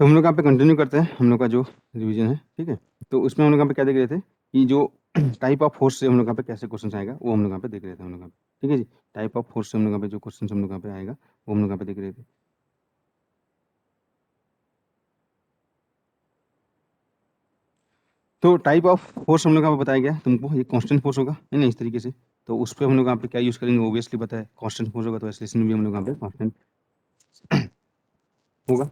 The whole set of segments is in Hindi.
तो हम लोग यहाँ पे कंटिन्यू करते हैं हम लोग का जो रिवीजन है, ठीक है। तो उसमें हम लोग यहाँ पे क्या देख रहे थे कि जो टाइप ऑफ फोर्स से हम लोग यहाँ पे कैसे क्वेश्चन आएगा वो हम लोग यहाँ पे देख रहे थे हम लोग यहाँ पे, ठीक है जी। टाइप ऑफ फोर्स से हम लोग यहाँ पे जो क्वेश्चन हम लोग यहाँ पे आएगा वो हम लोग यहाँ पे देख रहे थे। तो टाइप ऑफ फोर्स हम लोग यहाँ पे बताया गया तुमको, ये कांस्टेंट फोर्स होगा है ना, इस तरीके से। तो उस पर हम लोग यहाँ पे क्या यूज करेंगे, ऑब्वियसली पता है कांस्टेंट फोर्स होगा, तो एक्सेलरेशन भी हम लोग यहाँ पे कांस्टेंट होगा।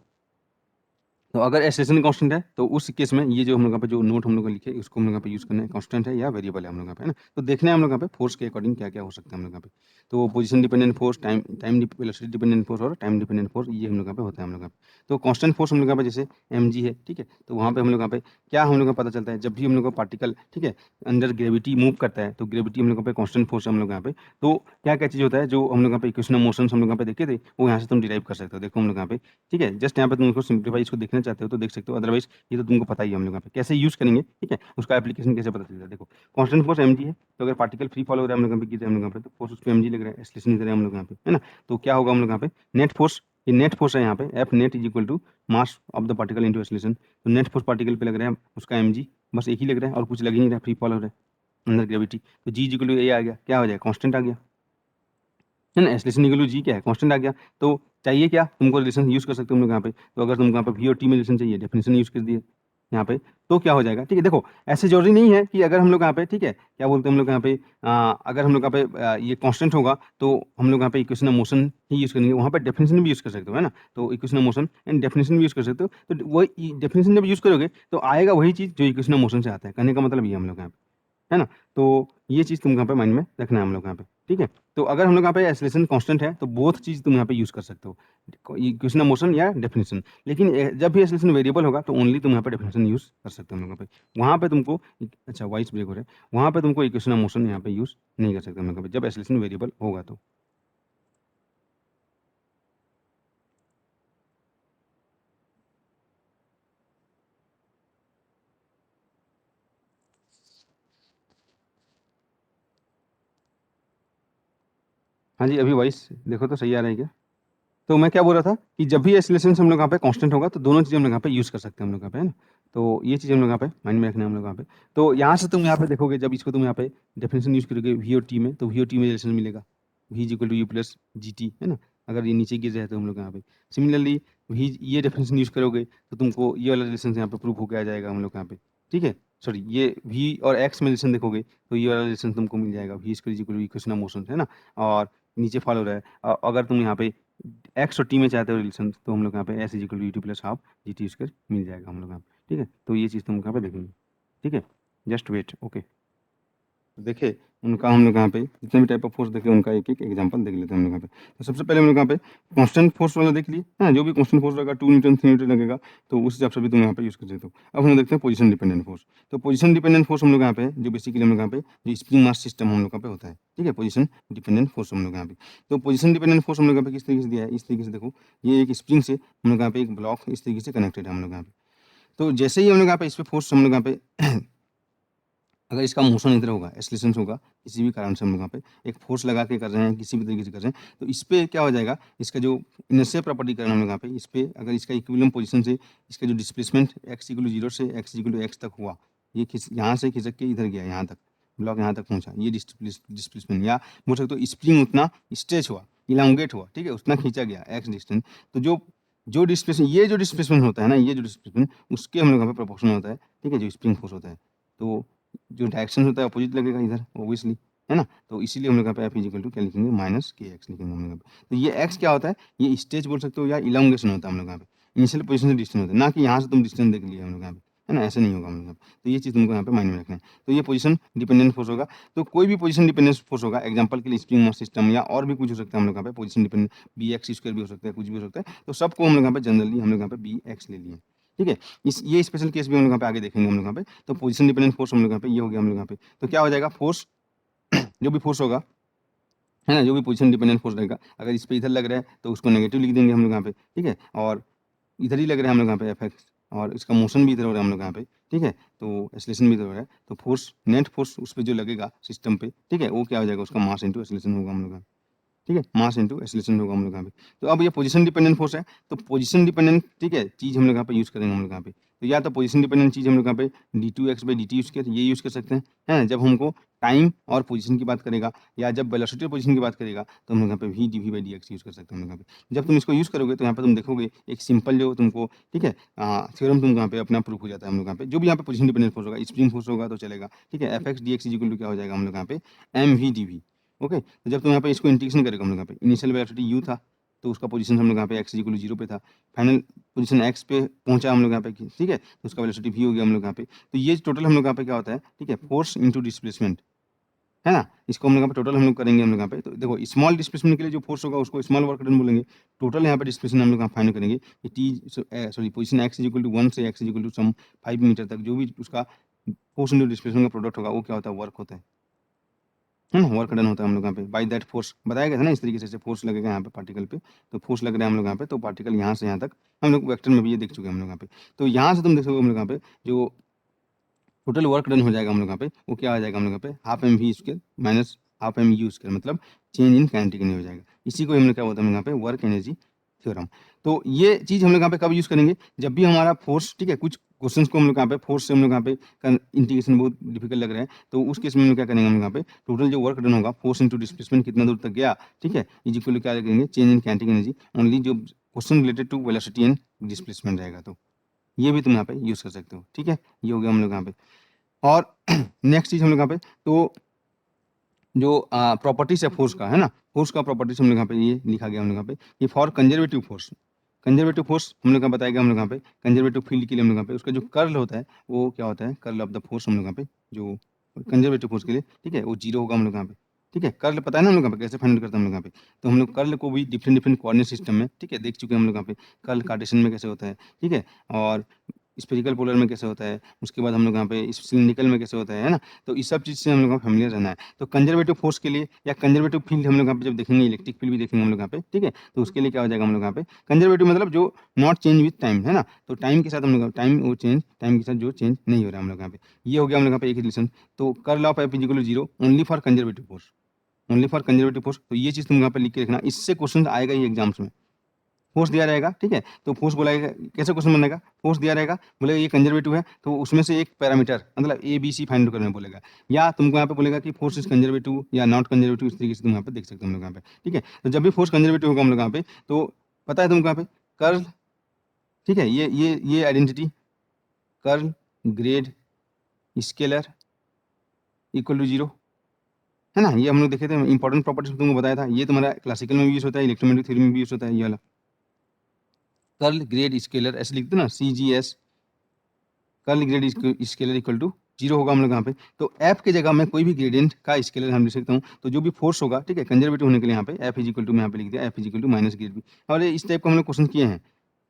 तो अगर एक्सेलरेशन कांस्टेंट है तो उस केस में ये जो हम लोग यहाँ पे जो नोट हम लोग लिखे उसको हम लोग यहाँ पे यूज करना है, कांस्टेंट है या वेरिएबल है हम लोग यहाँ पे, है ना। तो देखना है हम लोग यहाँ पे फोर्स के अकॉर्डिंग क्या क्या हो सकता है हम लोग यहाँ पे। तो position dependent force, time time velocity dependent force और टाइम डिपेंडेंट फोर्स, ये हम लोग यहाँ पे होता है हम लोग यहाँ पे। तो कांस्टेंट फोर्स हम लोग यहाँ पे जैसे mg है, ठीक है। तो वहाँ पे हम लोग यहाँ पे क्या हम लोग को पता चलता है, जब भी हम लोग का पार्टिकल, ठीक है, अंडर ग्रेविटी मूव करता है तो ग्रेविटी हम लोग पे कांस्टेंट फोर्स हम लोग यहाँ पे। तो क्या क्या चीज होता है जो हम लोग यहाँ पे इक्वेशन ऑफ मोशन हम लोग यहाँ पे देखे थे वो यहाँ से तुम डिराइव कर सकते हो। देखो हम लोग यहाँ पे, ठीक है, जस्ट यहाँ पे तुम इसको सिंप्लीफाई इसको देखना चाहते हो तो देख सकते हो, अदरवाइज ये तो तुमको पता ही है हम लोग यहाँ पे कैसे यूज करेंगे, ठीक है, उसका एप्लीकेशन कैसे पता चलता है। देखो कांस्टेंट फोर्स mg है, तो अगर पार्टिकल फ्री फॉल हो रहा है हम लोग यहाँ पे गिर रहे हैं हम लोग यहाँ पे, तो फोर्स उस पे mg लग रहा है, एक्सेलरेशन इधर है हम लोग यहाँ पे, है ना। तो क्या होगा हम लोग यहाँ पे नेट फोर्स, ये नेट फोर्स है यहाँ पे F net is equal to mass of the particle into acceleration. तो नेट फोर्स पार्टिकल पे लग रहा है उसका mg, बस एक ही लग रहा है और कुछ लग ही नहीं रहा, फ्री फॉल हो रहा है अंदर ग्रेविटी। तो जी इक्वल टू ए आ गया, क्या हो जाएगा, कांस्टेंट आ गया, है ना। एक्सेलरेशन इक्वल टू जी क्या है, कांस्टेंट आ गया। तो चाहिए क्या तुमको, रिलेशन यूज कर सकते हो हम लोग यहाँ पे। तो अगर तुमको यहाँ पे वी और टी में रिलेशन चाहिए, डेफिनेशन यूज कर दिए यहाँ पे, तो क्या हो जाएगा, ठीक है। देखो ऐसे जरूरी नहीं है कि अगर हम लोग यहाँ पे, ठीक है, क्या बोलते हैं हम लोग यहाँ पे, अगर हम लोग यहाँ पे ये कांस्टेंट होगा तो हम लोग यहाँ पे equation of motion he use करेंगे, वहाँ पे डेफिनेशन भी यूज कर सकते हो, है ना। तो equation of motion and definition भी यूज कर सकते हो। तो वही डेफिनेशन जब यूज करोगे तो आएगा वही चीज जो इक्वेशन ऑफ मोशन से आता है, कहने का मतलब ये हम लोग यहाँ पे, है ना। तो ये चीज तुम यहाँ पे माइंड में रखना है हम लोग यहाँ पे, ठीक है। तो अगर हम लोग यहाँ पे एक्सेलरेशन कांस्टेंट है तो बोथ चीज तुम यहाँ पे यूज कर सकते हो, इक्वेशन ऑफ मोशन या डेफिनेशन। लेकिन जब भी एक्सेलरेशन वेरिएबल होगा तो ओनली तुम यहाँ पे डेफिनेशन यूज कर सकते हो हम लोग यहाँ पे। वहाँ पे तुमको अच्छा वॉइस ब्रेक हो रहा है, वहाँ पे तुमको इक्वेशन ऑफ मोशन यहाँ पे यूज नहीं कर सकते हम लोग यहाँ पे, जब एक्सेलरेशन वेरिएबल होगा तो। हाँ जी, अभी वॉइस देखो तो सही आ रहा है क्या। तो मैं क्या बोल रहा था कि जब भी एक्सेलरेशन हम लोग यहाँ पे कांस्टेंट होगा तो दोनों चीज़ हम लोग यहाँ पे यूज़ कर सकते हैं हम लोग यहाँ पे, है ना। तो ये चीज़ हम लोग यहाँ पे माइंड में रखना है हम लोग यहाँ पे। तो यहाँ से तुम यहाँ पे देखोगे, जब इसको तुम यहाँ पे डेफिनेशन यूज करोगे वी और टी में, तो वी और टी में रिलेशन मिलेगा V is equal to U plus G T, है ना। अगर ये नीचे गिर जाए तो हम लोग यहाँ पे सिमिलरली वी ये डेफिनेशन यूज करोगे तो तुमको ये वाला रिलेशन यहाँ पे प्रूव होकर आ जाएगा हम लोग यहाँ पे, ठीक है। सॉरी, ये वी और एक्स में रिलेशन देखोगे तो ये वाला रिलेशन तुमको मिल जाएगा, V is equal to equation of motion, है ना। और नीचे फॉलो रहा है, अगर तुम यहाँ पे एक्स और टी में चाहते हो रिलेशन तो हम लोग यहाँ पे S is equal to T plus half G T square मिल जाएगा हम लोग यहाँ पे, ठीक है। तो ये चीज़ तुम यहाँ पे देखेंगे, ठीक है। Just wait, okay. तो देखे उनका हम लोग यहाँ पे जितने भी टाइप ऑफ फोर्स देखे उनका एक एक एग्जांपल देख लेते हैं हम लोग यहाँ पे। तो सबसे पहले हम लोग यहाँ पे कांस्टेंट फोर्स वाला देख लिए, है ना। जो भी कांस्टेंट फोर्स रहेगा 2 न्यूटन 3 न्यूटन लगेगा, तो उस हिसाब से भी तुम यहाँ पे यूज कर सकते हो। अब हम लोग देखते हैं पोजीशन डिपेंडेंट फोर्स। तो पोजीशन डिपेंडेंट फोर्स हम लोग यहाँ पे जो बेसिकली हम लोग यहाँ पे जो स्प्रिंग मास सिस्टम हम लोग यहाँ पे होता है, ठीक है। पोजीशन डिपेंडेंट फोर्स हम लोग यहाँ पे, तो पोजीशन डिपेंडेंट फोर्स हम लोग यहाँ पे किस तरीके से दिया है, इस तरीके से देखो, ये एक स्प्रिंग से हम लोग यहाँ पे एक ब्लॉक इस तरीके से कनेक्टेड है हम लोग यहाँ पे। तो जैसे ही हम लोग यहाँ पे इस पे फोर्स हम लोग यहाँ पे अगर इसका मोशन इधर होगा, एक्सेलरेशन होगा, किसी भी कारण से हम लोग यहाँ पे एक फोर्स लगा के कर रहे हैं, किसी भी तरीके से कर रहे हैं, तो इस पे क्या हो जाएगा, इसका जो इनर्शिया प्रॉपर्टी कर रहे हैं हम लोग यहाँ पे, इस पे अगर इसका इक्विलिब्रियम पोजीशन से इसका जो डिस्प्लेसमेंट x इक्वल टू 0 से x इक्वल टू x तक हुआ, ये यहाँ से खिसक के इधर गया, यहाँ तक ब्लॉक यहाँ तक पहुँचा, ये डिस्प्लेसमेंट, या बोल सकते हो स्प्रिंग उतना स्ट्रेच हुआ, इलांगेट हुआ, ठीक है, उतना खींचा गया x डिस्टेंस। तो जो जो डिस्प्लेसमेंट, ये जो डिस्प्लेसमेंट होता है ना, ये जो डिस्प्लेसमेंट उसके हम लोग यहाँ पे प्रोपोर्शनल होता है, ठीक है, जो स्प्रिंग फोर्स होता है। तो जो डायरेक्शन होता है अपोजिट लगेगा इधर ऑब्वियसली, है ना। तो इसीलिए हम लोग यहाँ पे एफ इजिकल टू क्या लिखेंगे, माइनस के एक्स लिखेंगे हम लोग यहाँ पे। तो ये एक्स क्या होता है, ये स्टेज बोल सकते हो या इलांगेशन होता है हम लोग यहाँ पे, इनिशियल पोजीशन से डिस्टेंस होता है, ना कि यहाँ से तुम डिस्टेंस देख लिया हम लोग यहाँ पे, है ना, ऐसे नहीं होगा हम लोग यहाँ पे। तो ये चीज़ तुमको यहाँ पे माइंड में रखना है। तो ये पोजीशन डिपेंडेंट फोर्स होगा। तो कोई भी पोजीशन डिपेंडेंट फोर्स होगा, एग्जाम्पल के लिए स्प्रिंग मास सिस्टम या और भी कुछ हो सकता है हम लोग यहाँ पे, position dependent be X square भी हो सकता है, कुछ भी हो सकता है। तो सबको हम लोग यहाँ पे जनरली हम लोग यहाँ पे बी एक्स ले लिए, ठीक है। इस ये स्पेशल केस भी हम लोग यहाँ पे आगे देखेंगे हम लोग यहाँ पे। तो पोजीशन डिपेंडेंट फोर्स हम लोग यहाँ पे ये हो गया हम लोग यहाँ पे। तो क्या हो जाएगा, फोर्स जो भी फोर्स होगा, है ना, जो भी पोजीशन डिपेंडेंट फोर्स रहेगा, अगर इस पे इधर लग रहा है तो उसको नेगेटिव लिख देंगे हम लोग यहाँ पे, ठीक है। और इधर ही लग रहा है हम लोग यहाँ पे एफ एक्स, और इसका मोशन भी इधर हो रहा है हम लोग यहाँ पे, ठीक है। तो एक्सेलरेशन भी इधर हो रहा है, तो फोर्स नेट फोर्स उस पर जो लगेगा सिस्टम पे, ठीक है, वो क्या हो जाएगा, उसका मास इंटू एक्सेलरेशन होगा हम लोग यहाँ पे, ठीक है, मास इनटू एक्सीलरेशन होगा हम लोग यहाँ पे। तो अब ये पोजीशन डिपेंडेंट फोर्स है, तो पोजीशन डिपेंडेंट, ठीक है, चीज़ हम लोग यहाँ पे यूज़ करेंगे हम लोग यहाँ पे। तो या तो पोजीशन डिपेंडेंट चीज़ हम लोग यहाँ पे d2x/dt यूज़ कर ये यूज़ कर सकते हैं, है ना? जब हमको टाइम और पोजीशन की बात करेगा, या जब वेलोसिटी और पोजीशन की बात करेगा, तो हम लोग यहाँ पे v dv/dx यूज़ कर सकते हैं हम लोग यहाँ पे। जब तुम इसको यूज़ करोगे तो यहाँ पे तुम देखोगे एक सिंपल जो तुमको, ठीक है, थ्योरम तुमको यहाँ पे अपना प्रूफ हो जाता है हम लोग यहाँ पे। जो भी यहाँ पे पोजीशन डिपेंडेंट फोर्स होगा, स्प्रिंग फोर्स होगा तो चलेगा, ठीक है। Fx dx इक्वल टू क्या हो जाएगा हम लोग यहाँ पे mv dv। ओके, तो जब तुम यहाँ पे इसको इंटीग्रेशन करेगा हम लोग यहाँ पे, इनिशियल वेलोसिटी u था, तो उसका पोजीशन हम लोग यहाँ पे x इक्वल टू 0 पे था, फाइनल पोजीशन x पे पहुंचा हम लोग यहाँ पे, ठीक है, तो उसका वेलोसिटी v हो गया हम लोग यहाँ पे। तो ये टोटल हम लोग यहाँ पे क्या होता है, ठीक है, फोर्स इंटू डिस्प्लेसमेंट, है ना? इसको हम लोग यहाँ पे टोटल हम लोग करेंगे हम लोग यहाँ पे। तो देखो स्मॉल डिस्प्लेसमेंट के लिए जो फोर्स होगा उसको स्मॉल वर्क डन बोलेंगे। टोटल यहाँ पे डिस्प्लेसमेंट हम लोग यहाँ फाइंड करेंगे कि sorry position x equal to 1 से x equal to some 5 metre तक जो भी उसका फोर्स इंटू डिस्प्लेसमेंट का प्रोडक्ट होगा वो क्या होता है, वर्क होता है ना? वर्क डन होता है हम लोग यहाँ पे बाय दैट फोर्स। बताया गया था ना इस तरीके से फोर्स लगेगा यहाँ पे पार्टिकल पे, तो फोर्स लग रहा है हम लोग यहाँ पे, तो पार्टिकल यहाँ से यहाँ तक हम लोग वेक्टर में भी ये देख चुके हैं हम लोग यहाँ पे। तो यहाँ से तुम देख सकते हम लोग यहाँ पे जो टोटल वर्क डन हो जाएगा हम लोग यहाँ पे, वो क्या आ जाएगा हम लोग यहाँ पे half M V square minus half M U square, मतलब चेंज इन काइनेटिक एनर्जी हो जाएगा। इसी को हम लोग क्या बोलते हैं हम लोग यहाँ पे वर्क एनर्जी थ्योरम। तो ये चीज हम लोग यहाँ पे कब यूज करेंगे, जब भी हमारा फोर्स, ठीक है, कुछ क्वेश्चंस को हम लोग यहाँ पे फोर्स से हम लोग यहाँ पे इंटीग्रेशन बहुत डिफिकल्ट लग रहा है, तो उस केस में हम लोग क्या करेंगे हम लोग यहाँ पे टोटल जो वर्क डन होगा फोर्स इंटू डिस्प्लेसमेंट कितना दूर तक गया, ठीक है, इज इक्वल टू क्या करेंगे change in kinetic energy only, जो question related to velocity and displacement रहेगा। तो ये भी तुम यहाँ पे यूज कर सकते हो, ठीक है, ये हो गया हम लोग यहाँ पे। और नेक्स्ट चीज हम लोग यहाँ पे तो जो प्रॉपर्टीज है फोर्स का, है ना, फोर्स का प्रॉपर्टीज हम लोग यहाँ पे ये लिखा गया हम लोग यहाँ पे, ये for conservative force. Conservative force हम लोग का बताया गया हम लोग यहाँ पे, कंजर्वेटिव फील्ड के लिए हम लोग यहाँ पे उसका जो कर्ल होता है वो क्या होता है, कर्ल ऑफ द फोर्स हम लोग यहाँ पे जो कंजर्वेटिव फोर्स के लिए, ठीक है, वो 0 होगा हम लोग यहाँ पे, ठीक है। कर्ल पता है ना हम लोग यहाँ पे कैसे फाइंड करते हैं हम लोग यहाँ पे, तो हम लोग कर्ल को भी डिफरेंट डिफरेंट कोऑर्डिनेट सिस्टम में, ठीक है, देख चुके हैं हम लोग यहाँ पे। कर्ल कार्टेशियन में कैसे होता है, ठीक है, और स्फेरिकल पोलर में कैसे होता है, उसके बाद हम लोग यहाँ पे सिलिंड्रिकल में कैसे होता है ना। तो इस सब चीज़ से हम लोग को फैमिलियर रहना है। तो कंजर्वेटिव फोर्स के लिए या कंजर्वेटिव फील्ड हम लोग यहाँ पे जब देखेंगे, इलेक्ट्रिक फील्ड भी देखेंगे हम लोग यहाँ पे, ठीक है, तो उसके लिए क्या हो जाएगा हम लोग यहाँ पे कंजर्वेटिव मतलब जो नॉट चेंज विथ टाइम, है ना। तो टाइम के साथ हम लोग टाइम वो चेंज, टाइम के साथ जो चेंज नहीं हो रहा है हम लोग यहाँ पे, ये हो गया हम लोग यहाँ पे एक रिलेशन। तो curl of F is equal to 0 only for conservative force, only for conservative force. तो ये चीज़ तुम यहाँ पे लिख के रखना, इससे क्वेश्चन आएगा ही एग्जाम्स में। फोर्स दिया रहेगा, ठीक है, तो फोर्स बोलाएगा कैसे क्वेश्चन बनेगा, फोर्स दिया रहेगा, बोलेगा ये कंजर्वेटिव है, तो उसमें से एक पैरामीटर मतलब ए बी सी फाइंड करने बोलेगा, या तुमको यहाँ पे बोलेगा कि फोर्स इज कंजर्वेटिव या नॉट कंजर्वेटिव, इस तरीके से तुम यहाँ पे देख सकते हो हम लोग यहाँ पे, ठीक है। तो जब भी फोर्स कंजर्वेटिव होगा हम लोग यहाँ पे, तो पता है तुमको यहाँ पे कर्ल, ठीक है, ये identity curl grad scalar equal to 0, है ना। ये हम लोग देखे थे इंपॉर्टेंट प्रॉपर्टीज तुमको बताया था, ये तुम्हारा क्लासिकल में भी यूज होता है, इलेक्ट्रोमैग्नेटिक थ्योरी में भी यूज होता है, ये वाला कर्ल ग्रेड स्केलर ऐसे लिखते ना, CGS curl grad scalar equal to 0 होगा हम लोग यहाँ पे। तो एफ के जगह में कोई भी ग्रेडियंट का स्केलर हम लिख सकता हूँ, तो जो भी फोर्स होगा, ठीक है, कंजर्वेटिव होने के लिए यहाँ पे एफ इज इक्वल टू मैं यहाँ पे लिख दिया F is equal to minus grad B. और इस टाइप का हम लोग क्वेश्चन किए हैं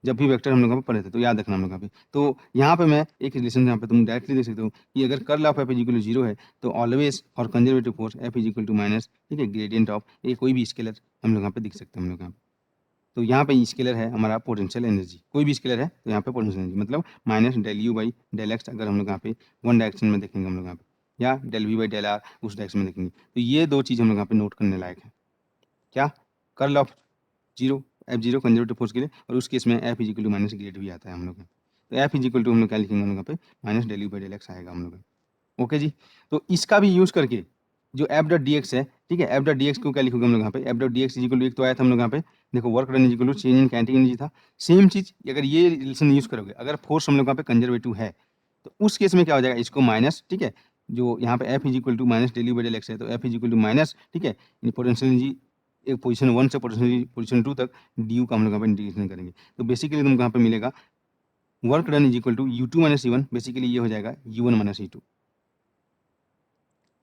जब भी वेक्टर हम लोग यहाँ पे पढ़े थे, तो याद रखना हम लोग यहाँ पे। तो यहाँ पे मैं एक रिलेशन यहाँ पे तुम डायरेक्टली देख सकते हो कि अगर curl of F is equal to 0 है, तो always for conservative force F is equal to minus, ठीक है, ग्रेडियंट ऑफ ये कोई भी स्केलर हम लोग यहाँ पे दिख सकते हैं हम लोग यहाँ पे। तो यहाँ पे स्केलर है हमारा पोटेंशियल एनर्जी, कोई भी स्केलर है तो यहाँ पे पोटेंशियल एनर्जी मतलब minus del U by del X, अगर हम लोग यहाँ पे वन डायरेक्शन में देखेंगे हम लोग यहाँ पे, या del V by del R उस डायरेक्शन में देखेंगे। तो ये दो चीज़ हम लोग यहाँ पे नोट करने लायक है, क्या curl of 0 F0 conservative force के लिए, और उस केस में F is equal to minus grad भी आता है हम लोग का। तो एफ इज इक्वल टू हम लोग क्या लिखेंगे हम लोग यहाँ पे minus del U by del X आएगा हम लोग। ओके जी, तो इसका भी यूज करके जो एफ डॉट डी एक्स है, ठीक है, एफ डॉट डी एक्स को क्या लिखोगे हम लोग यहाँ पे, F dot D X equal to एक तो आया था हम लोग यहाँ पे, देखो work done equal to change in kinetic energy था। सेम चीज अगर ये रिलेशन यूज करोगे, अगर फोर्स हम लोग यहाँ पे कंजर्वेटिव है, तो उस केस में क्या हो जाएगा, इसको माइनस, ठीक है, जो यहाँ पे F is equal to minus del U by del X है, तो F is equal to minus, ठीक है, पोटेंशियल एनर्जी एक पोजीशन 1 से पोजीशन 2 तक डी यू का हम लोग यहाँ पे इंटीग्रेशन करेंगे। तो बेसिकली तुमको यहाँ पे मिलेगा work done is equal to U two minus ई1, बेसिकली ये हो जाएगा u1 माइनस ई2।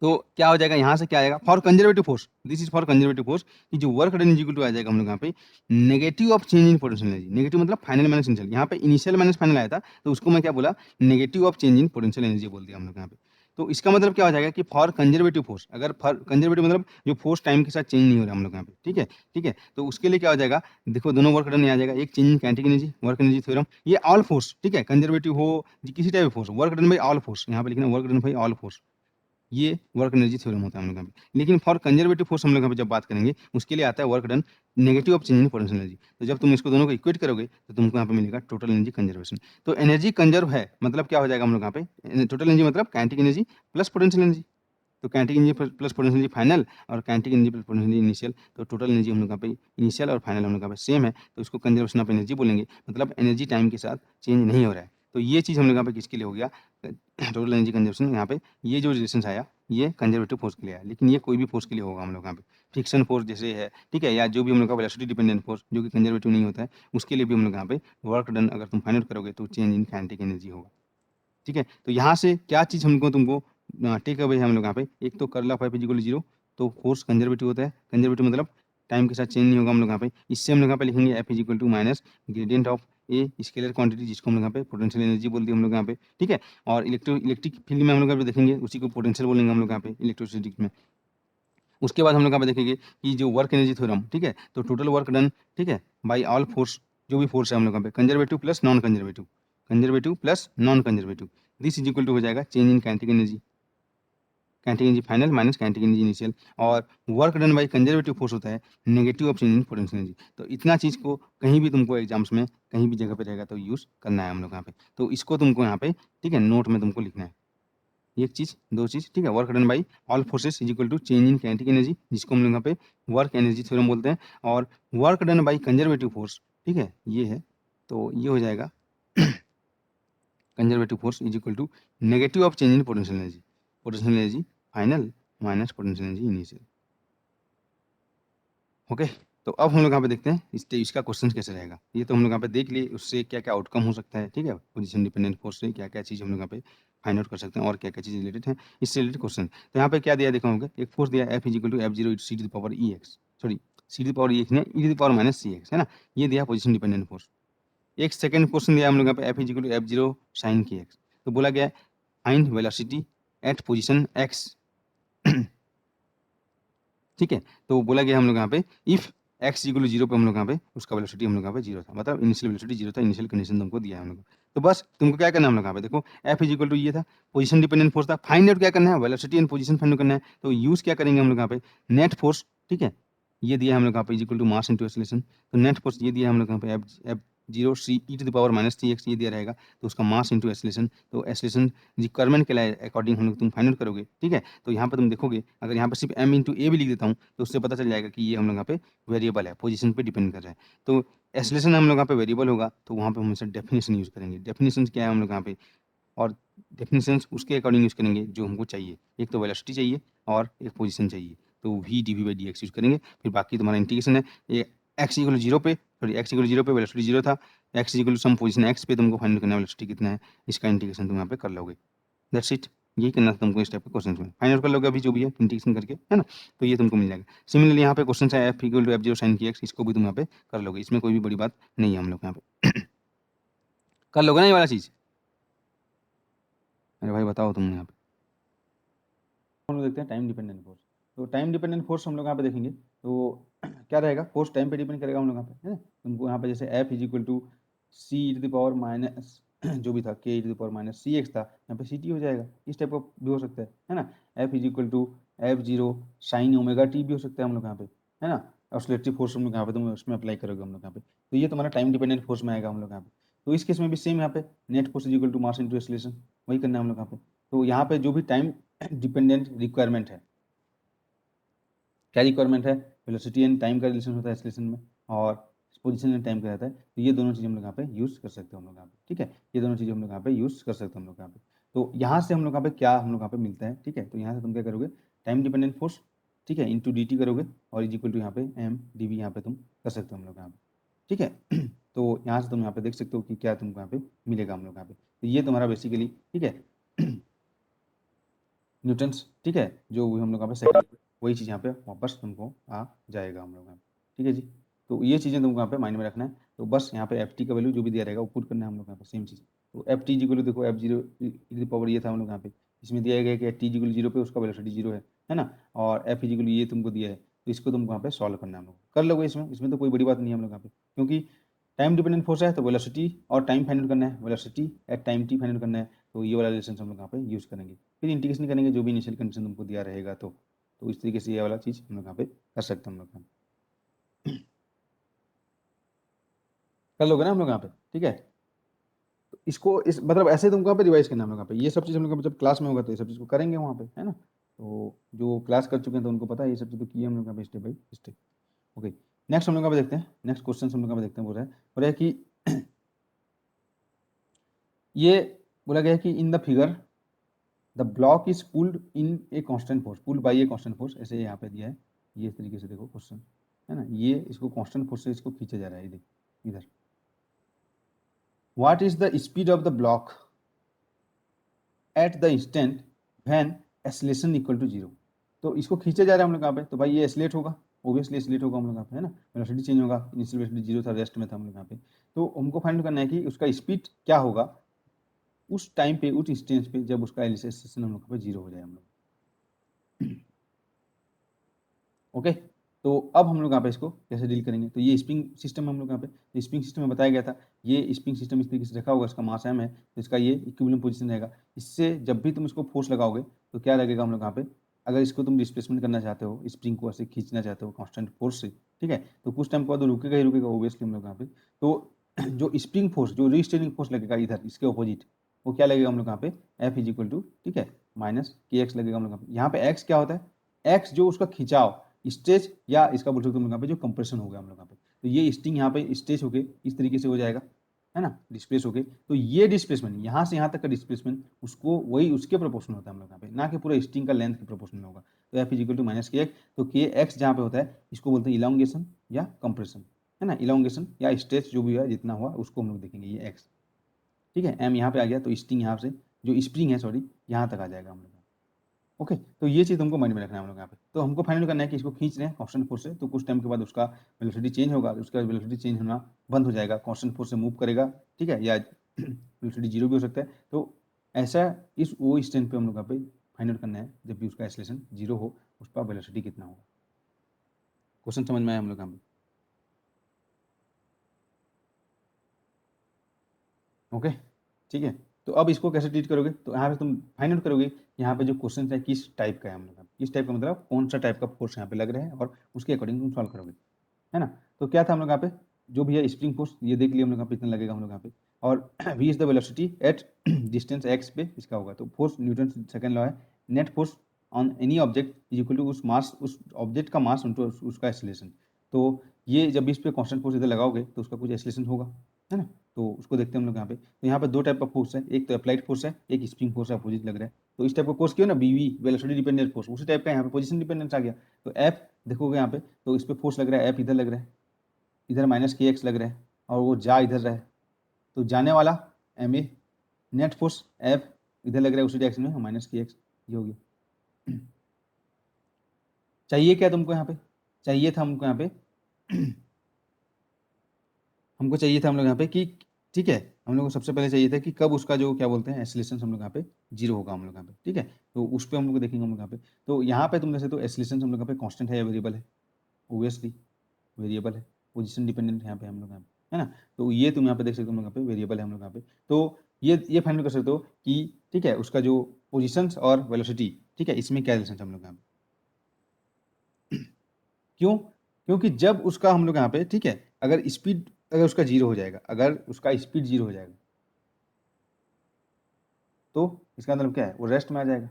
तो क्या हो जाएगा, यहाँ से क्या आएगा for conservative force, this is for conservative force, कि जो work done is equal to आ जाएगा हम लोग यहाँ पे negative of change in potential energy. Negative मतलब फाइनल माइनस इनिशियल, यहाँ पे इनिशियल माइनस फाइनल आया था, तो उसको मैं क्या बोला, negative of change in potential energy बोल दिया हम लोग यहाँ पे। तो इसका मतलब क्या हो जाएगा कि फॉर कंजर्वेटिव फोर्स, अगर फॉर कंजर्वेटिव मतलब जो फोर्स टाइम के साथ चेंज नहीं हो रहा हम लोग यहाँ पे, ठीक है, ठीक है, तो उसके लिए क्या हो जाएगा, देखो दोनों वर्क डन आ जाएगा, एक change in kinetic energy work energy theorem, ये ऑल फोर्स, ठीक है, कंजर्वेटिव हो किसी type force, work done by all force, यहाँ पे लिखना work done by all force, ये वर्क एनर्जी थ्योरम होता है हम लोग यहाँ पे। लेकिन फॉर कंजर्वेटिव फोर्स हम लोग यहाँ पे जब बात करेंगे, उसके लिए आता है work done negative of change in potential energy. तो जब तुम इसको दोनों को इक्वेट करोगे तो तुमको यहाँ पे मिलेगा टोटल एनर्जी कंजर्वेशन। तो एनर्जी कंजर्व है मतलब क्या हो जाएगा हम लोग यहाँ पे, टोटल एनर्जी मतलब kinetic energy plus potential energy. तो kinetic energy plus potential energy final और kinetic energy plus potential energy initial. तो टोटल एनर्जी हम लोग यहाँ पे इनिशियल और फाइनल हम लोग यहाँ पे सेम है, तो इसको कंजर्वेशन ऑफ एनर्जी बोलेंगे। मतलब एनर्जी टाइम के साथ चेंज नहीं हो रहा है। तो ये चीज़ हम लोग यहाँ पे किसके लिए हो गया, टोटल एनर्जी कंजर्वेशन। यहाँ पे ये जो रिलेशन आया ये कंजर्वेटिव फोर्स के लिए आया, लेकिन ये कोई भी फोर्स के लिए होगा हम लोग यहाँ पे। फ्रिक्शन फोर्स जैसे है, ठीक है, या जो भी हम लोग का वेलोसिटी डिपेंडेंट फोर्स जो कि कंजर्वेटिव नहीं होता है, उसके लिए भी हम लोग यहाँ पे वर्क डन अगर तुम फाइंड आउट करोगे तो चेंज इन काइनेटिक एनर्जी होगा। ठीक है, तो यहाँ से क्या चीज़ हमको तुमको टेक अवे है हम लोग यहाँ पे, एक तो कर्ल ऑफ एफ इक्वल 0, तो फोर्स कंजर्वेटिव होता है। कंजर्वेटिव मतलब टाइम के साथ चेंज नहीं होगा हम लोग यहाँ पे। इससे हम लोग यहाँ पे लिखेंगे F is equal to minus gradient of a scalar quantity, जिसको हम लोग यहाँ पे पोटेंशियल एनर्जी बोलते हैं हम लोग यहाँ पे। ठीक है, और इलेक्ट्रिक फील्ड में हम लोग यहाँ पे देखेंगे उसी को पोटेंशियल बोलेंगे हम लोग यहाँ पे इलेक्ट्रिसिटी में। उसके बाद हम लोग यहाँ पे देखेंगे कि जो वर्क एनर्जी थ्योरम, ठीक है, तो टोटल वर्क डन, ठीक है, बाई ऑल फोर्स, जो भी फोर्स है हम लोग यहाँ पे conservative plus non conservative, conservative plus non conservative, this is equal to हो जाएगा change in kinetic energy, kinetic energy final minus kinetic energy initial. और work done by conservative force होता है negative of change in potential energy. तो इतना चीज़ को कहीं भी तुमको एग्जाम्स में कहीं भी जगह पे रहेगा तो यूज़ करना है हम लोग यहाँ पे। तो इसको तुमको यहाँ पे, ठीक है, नोट में तुमको लिखना है एक चीज़, दो चीज़, ठीक है। Work done by all forces is equal to change in kinetic energy, जिसको हम लोग यहाँ पे वर्क एनर्जी थ्योरम बोलते हैं। और work done by conservative force, ठीक है, ये है, तो ये हो जाएगा conservative force is equal to negative of change in potential energy, potential energy final minus potential energy initial. Okay, तो अब हम लोग यहाँ पे देखते हैं इसका क्वेश्चन कैसे रहेगा। ये तो हम लोग यहाँ पे देख लिए उससे क्या क्या आउटकम हो सकता है, ठीक है, पोजीशन डिपेंडेंट फोर्स से क्या क्या चीज़ हम लोग यहाँ पे फाइंड आउट कर सकते हैं और क्या क्या चीज़ रिलेटेड है इससे रिलेटेड क्वेश्चन। तो यहाँ पे क्या दिया देखा होगा, एक फोर्स दिया F is equal to F zero C to the power E X, sorry C to the power E X नहीं, E to the power minus C X है ना, ये दिया पोजीशन डिपेंडेंट फोर्स। एक सेकंड क्वेश्चन दिया हम लोग यहाँ पे F is equal to F zero sine के एक्स। तो बोला गया find velocity at position X, ठीक है, तो बोला गया हम लोग यहाँ पे if X equal to zero पे हम लोग यहाँ पे उसका वेलोसिटी हम लोग यहाँ पे जीरो था, मतलब इनिशियल वेलोसिटी जीरो था, इनिशियल कंडीशन तुमको दिया है हम लोग को। तो बस तुमको क्या करना है हम लोग यहाँ पे देखो, एफ इज इक्वल टू ये था, पोजीशन डिपेंडेंट फोर्स था, फाइंड आउट क्या करना है, वेलोसिटी एंड पोजीशन फाइंड करना है। तो यूज क्या करेंगे हम लोग यहाँ पे, नेट फोर्स, ठीक है, ये दिया हम लोग यहाँ पे is equal to mass into acceleration. तो नेट फोर्स ये दिया हम लोग यहाँ पे F zero C E to the power minus C X ये दिया रहेगा, तो उसका मास इंटू एक्सेलरेशन। तो एक्सेलरेशन रिक्वायरमेंट के लिए अकॉर्डिंग हम लोग तुम फाइंड आउट करोगे, ठीक है। तो यहाँ पे तुम देखोगे अगर यहाँ पे सिर्फ एम इंटू ए भी लिख देता हूँ तो उससे पता चल जाएगा कि ये हम लोग यहाँ पे वेरिएबल है, पोजीशन पे डिपेंड कर रहा है। तो एक्सेलरेशन हम लोग यहाँ पे वेरिएबल होगा तो वहाँ पे हम हमेशा डेफिनेशन यूज़ करेंगे। डेफिनेशन क्या है हम लोग यहाँ पे, और डेफिनेशन उसके अकॉर्डिंग यूज़ करेंगे जो हमको चाहिए, एक तो वेलोसिटी चाहिए और एक पोजीशन चाहिए, तो V D we by D X use करेंगे। फिर बाकी तुम्हारा इंटीग्रेशन है, ये एक्स इक्वल जीरो पे, सॉरी एक्स इक्वल जीरो पे वेलोसिटी जीरो था, X equal some position X पे तुमको फाइंड करना है वेलोसिटी कितना है, इसका इंटीग्रेशन तुम यहाँ पे कर लोगे। दैट्स इट, यही करना था तुमको इस टाइप के क्वेश्चन में, फाइंड आउट कर लोगे अभी जो भी है इंटीग्रेशन करके, है ना, तो ये तुमको मिल जाएगा। सिमिलरली यहाँ पे क्वेश्चन है F equal to F zero sine K X, इसको भी तुम यहाँ पे कर लोगे, इसमें कोई भी बड़ी बात नहीं है हम लोग यहाँ पे कर लोगे ना ये वाला चीज़। अरे भाई बताओ तुम यहाँ पे, हम लोग देखते हैं टाइम डिपेंडेंट फोर्स। तो टाइम डिपेंडेंट फोर्स हम लोग यहाँ पे देखेंगे तो क्या रहेगा, फोर्स टाइम पे डिपेंड करेगा हम लोग यहाँ पे, है ना। तुमको यहाँ पे जैसे F is equal to C to the power minus जो भी था K to the power minus C X था, यहाँ पे सी टी हो जाएगा, इस टाइप का भी हो सकता है ना। F is equal to F zero sine omega T भी हो सकता है हम लोग यहाँ पे, है ना। ऑसिलेटरी फोर्स हम लोग यहाँ पे तुम उसमें अप्लाई करोगे हम लोग यहाँ पे, तो ये तुम्हारा टाइम डिपेंडेंट फोर्स में आएगा हम लोग यहाँ पे। तो इस केस में भी सेम यहाँ पे net force is equal to mass into acceleration, वही करना है हम लोग यहाँ पे। तो यहाँ पे जो भी टाइम डिपेंडेंट रिक्वायरमेंट है, क्या रिक्वायरमेंट है, वेलोसिटी एंड टाइम का रिलेशन होता है एक्सेलरेशन में, और पोजीशन एंड टाइम का रहता है। तो ये दोनों चीज़ हम लोग यहाँ पे यूज़ कर सकते हैं हम लोग यहाँ पे, ठीक है, ये दोनों चीज़ हम लोग यहाँ पे यूज़ कर सकते हैं हम लोग यहाँ पे। तो यहाँ से हम लोग यहाँ पे क्या हम लोग यहाँ पे मिलता है, ठीक है, तो यहाँ से तुम क्या करोगे, टाइम डिपेंडेंट फोर्स, ठीक है, इंटू डी टी करोगे और इज इक्वल टू यहाँ पे एम डी वी यहाँ पे तुम कर सकते हो हम लोग यहाँ पे, ठीक है तो यहाँ से तुम यहाँ पे देख सकते हो कि क्या तुमको यहाँ पे मिलेगा हम लोग यहाँ पे। तो ये तुम्हारा बेसिकली, ठीक है, न्यूटन्स, ठीक है, जो हम लोग यहाँ पे सेकंड वही चीज़ यहाँ पे वापस तुमको आ जाएगा हम लोग यहाँ पे, ठीक है जी। तो ये चीज़ें तुमको यहाँ पे माइंड में रखना है। तो बस यहाँ पे एफ टी का वैल्यू जो भी दिया रहेगा वो पुट करना है हम लोग यहाँ पे, सेम चीज़। तो एफ टी जी को देखो एफ जीरो पावर ये था हम लोग यहाँ पे, इसमें दिया गया कि टी जी को जीरो पे उसका वेलोसिटी जीरो है ना, और एफ जी को ये तुमको दिया है, तो इसको तुमको यहाँ पे सॉल्व करना है हम लोग, कर लोगे इसमें, इसमें तो कोई बड़ी बात नहीं है हम लोग यहाँ पे, क्योंकि टाइम डिपेंडेंट फोर्स है तो वेलोसिटी और टाइम फाइंड करना है, velocity at time T find करना है। तो ये वाला रिलेशन हम लोग यहाँ पे यूज़ करेंगे। फिर इंटीग्रेशन करेंगे जो भी इनिशियल कंडीशन तुमको दिया रहेगा तो इस तरीके से ये वाला चीज़ हम लोग यहाँ पे कर सकते हैं हम लोग यहाँ पे। कर लोगे ना हम लोग यहाँ पे, ठीक है। तो इसको इस मतलब ऐसे तुमको यहाँ पे रिवाइज करना है हम लोग यहाँ पे, ये सब चीज़ हम लोग जब क्लास में होगा तो ये सब चीज़ को करेंगे वहाँ पे, है ना। तो जो क्लास कर चुके हैं तो उनको पता है ये सब चीज़ तो किए हम लोग यहाँ पे step by step. Okay, next हम लोग यहाँ पे देखते हैं, नेक्स्ट क्वेश्चन हम लोग यहाँ पे देखते हैं। बोल रहा है कि ये बोला गया है कि in the figure the block is pulled in a constant force, pulled bye a constant force, ऐसे यहाँ पे दिया है। ये इस तरीके से देखो क्वेश्चन, है ना, ये इसको कांस्टेंट फोर्स से इसको खींचा जा रहा है, इधर। What is the speed of the block at the instant when acceleration equal to 0। तो इसको खींचा जा रहा है हम लोग यहाँ पे, तो भाई ये एक्सीलरेट होगा, ऑब्वियसली एक्सीलरेट होगा हम लोग यहाँ पे, है ना। वेलोसिटी चेंज होगा, इनिशियल वेलोसिटी 0 था, रेस्ट में था हम लोग यहाँ पे। तो हमको फाइंड करना है कि उसका स्पीड क्या होगा उस टाइम पे, उस इंस्टेंस पे जब उसका एक्सीलरेशन हम लोग पे 0 हो जाए हम लोग। ओके, तो अब हम लोग यहाँ पे इसको कैसे डील करेंगे। तो ये स्प्रिंग सिस्टम हम लोग यहाँ पे, स्प्रिंग सिस्टम में बताया गया था, ये स्प्रिंग सिस्टम इस तरीके से रखा होगा, इसका मास m है, तो इसका ये इक्विलिब्रियम पोजीशन रहेगा। इससे जब भी तुम इसको फोर्स लगाओगे तो क्या लगेगा हम लोग यहाँ पे, अगर इसको तुम डिस्प्लेसमेंट करना चाहते हो, स्प्रिंग को ऐसे खींचना चाहते हो कांस्टेंट फोर्स से, ठीक है, तो कुछ टाइम के बाद रुकेगा ही रुकेगा ऑब्वियसली हम लोग यहाँ पे। तो जो स्प्रिंग फोर्स, जो रीस्टेनिंग फोर्स लगेगा इधर इसके ऑपोजिट, वो क्या लगेगा हम लोग यहाँ पे, F इज इक्वल टू, ठीक है, माइनस KX लगेगा हम लोग यहाँ पे। यहाँ पे X क्या होता है, X जो उसका खिंचाव, स्ट्रेच, या इसका बोल सकते हो यहाँ पे जो कंप्रेशन हो गया हम लोग यहाँ पे, तो ये स्टिंग यहाँ पे स्ट्रेच होके इस तरीके से हो जाएगा, है ना, डिस्प्लेस होके। तो ये डिस्प्लेसमेंट यहाँ से यहाँ तक का डिस्प्लेसमेंट उसको वही उसके प्रोपोर्शनल होता है हम लोग यहाँ पे, ना कि पूरा स्टिंग का लेंथ के प्रोपोर्शनल होगा। तो F is equal to minus KX, तो KX जहाँ पे होता है इसको बोलते हैं इलांगेशन या कंप्रेशन, है ना, इलांगेशन या स्ट्रेच जो भी है जितना हुआ उसको हम लोग देखेंगे, ये X, ठीक है। M यहाँ पे आ गया तो स्टिंग यहाँ से जो स्प्रिंग है सॉरी यहाँ तक आ जाएगा हम लोग। ओके, तो ये चीज़ तुमको माइंड में रखना है हम लोग यहाँ पे। तो हमको फाइनल करना है कि इसको खींच रहे हैं कांस्टेंट फोर्स से, तो कुछ टाइम के बाद उसका वेलोसिटी चेंज होगा, उसका वेलोसिटी चेंज होना बंद हो जाएगा, कांस्टेंट फोर्स से मूव करेगा, ठीक है, या वेलोसिटी 0 भी हो सकता है। तो ऐसा इस वो स्टैंड पे हम लोग यहाँ पे फाइनल करना है, जब भी उसका एक्सेलरेशन 0 हो उसका वेलोसिटी कितना होगा। क्वेश्चन समझ में आया हम लोग यहाँ पे? ओके, ठीक है। तो अब इसको कैसे ट्रीट करोगे, तो यहाँ पे तुम फाइंड आउट करोगे यहाँ पे जो क्वेश्चन है किस टाइप का है हम लोग, किस टाइप का मतलब कौन सा टाइप का फोर्स यहाँ पे लग रहा है, और उसके अकॉर्डिंग तुम सॉल्व करोगे, है ना। तो क्या था हम लोग यहाँ पे, जो भी है स्प्रिंग फोर्स ये देख लिया हम लोग यहाँ पे इतना लगेगा हम लोग यहाँ पे, और v is the velocity at distance x पे इसका होगा। तो फोर्स न्यूटन सेकंड लॉ है, net force on any object is equal to उस मास, उस ऑब्जेक्ट का मास इनटू उसका एक्सीलरेशन। तो ये जब भी इस पे कांस्टेंट फोर्स इधर लगाओगे तो उसका कुछ एक्सीलरेशन होगा, है ना। तो उसको देखते हैं हम लोग यहाँ पे। तो यहाँ पे दो टाइप का फोर्स है, एक तो अप्लाइड फोर्स है, एक स्प्रिंग फोर्स है, अपोजिट लग रहा है। तो इस टाइप का फोर्स क्यों ना, बीवी वेलोसिटी डिपेंडेंट फोर्स, उसी टाइप का यहाँ पे पोजीशन डिपेंडेंस आ गया। तो F देखोगे यहाँ पे, तो इस पे फोर्स लग रहा है F इधर लग रहा है, इधर माइनस KX लग रहा है, और वो जा इधर रहा है, तो जाने वाला MA, नेट फोर्स F इधर लग रहा है उसी डायरेक्शन में, माइनस KX, ये हो गया। चाहिए क्या तुमको यहाँ पे, चाहिए था हमको यहाँ पे हमको चाहिए था हम लोग यहाँ पे कि, ठीक है, हम लोग को सबसे पहले चाहिए था कि कब उसका जो क्या बोलते हैं एक्सीलरेशन हम लोग यहाँ पे 0 होगा हम लोग यहाँ पे, ठीक है। तो उस पर हम लोग देखेंगे हम लोग यहाँ पे। तो यहाँ पे तुम जैसे तो एक्सीलरेशन हम लोग यहाँ पे कांस्टेंट है या वेरिएबल है, ओबियसली वेरिएबल है, पोजीशन डिपेंडेंट है यहाँ पे हम लोग यहाँ पे, है ना। तो ये तुम यहाँ पे देख सकते हो हम लोग यहाँ पे वेरिएबल है हम लोग यहाँ पे। तो ये फाइनल कर सकते हो कि, ठीक है, उसका जो पोजीशंस और वेलोसिटी, ठीक है, इसमें क्या रिलेशन है हम लोग यहाँ पे। क्यों, क्योंकि जब उसका हम लोग यहाँ पे, ठीक है, अगर स्पीड अगर उसका 0 हो जाएगा, अगर उसका स्पीड 0 हो जाएगा तो इसका मतलब क्या है, वो रेस्ट में आ जाएगा,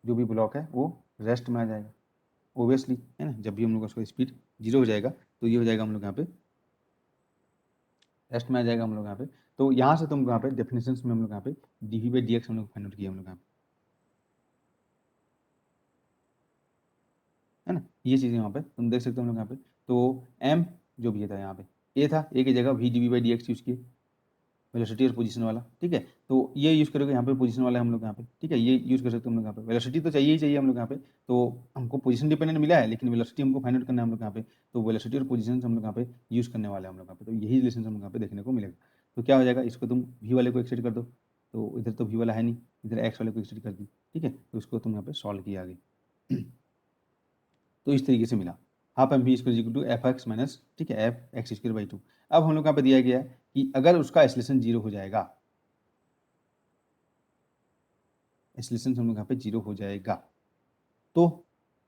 जो भी ब्लॉक है वो रेस्ट में आ जाएगा ओबियसली, है ना। जब भी हम लोग का उसका स्पीड 0 हो जाएगा तो ये हो जाएगा हम लोग यहाँ पे रेस्ट में आ जाएगा हम लोग यहाँ पे। तो यहाँ से तुम यहाँ पे डेफिनेशन में हम लोग यहाँ पे dv/dx हम लोग फाइंड आउट किया हम लोग यहाँ पे, है ना। ये चीज़ें यहाँ पे तुम देख सकते हो हम लोग यहाँ पे। तो m जो भी था यहाँ पे a था, a की जगह v dv/dx यूज किए, वेलोसिटी और पोजीशन वाला, ठीक है। तो ये यूज़ करोगे यहाँ पे, पोजीशन वाला है हम लोग यहाँ पे, ठीक है, ये यूज़ कर सकते हो हम लोग यहाँ पे। वेलोसिटी तो चाहिए ही चाहिए हम लोग यहाँ पे, तो हमको पोजीशन डिपेंडेंट मिला है, लेकिन वेलोसिटी हमको फाइंड आउट करना है हम लोग यहाँ पे। तो वेलोसिटी और पोजीशन हम लोग यहाँ पे यूज़ करने वाले हैं हम लोग यहाँ पे। तो यही रिलेशन हम लोग यहाँ पे देखने को मिलेगा। तो क्या हो जाएगा, इसको तुम v वाले को एक्सटेंड कर दो, तो इधर तो v वाला है नहीं, इधर x वाले को एक्सटेंड कर दी, ठीक है। तो इसको तुम यहाँ पे सॉल्व किया आगे। तो इस तरीके से मिला half M V square equal to F X minus, ठीक है, एफ एक्स स्क्वायर बाई 2। अब हम लोग यहाँ पे दिया गया है कि अगर उसका एक्सीलरेशन 0 हो जाएगा, एक्सेलरेशन हम लोग यहाँ पे 0 हो जाएगा। तो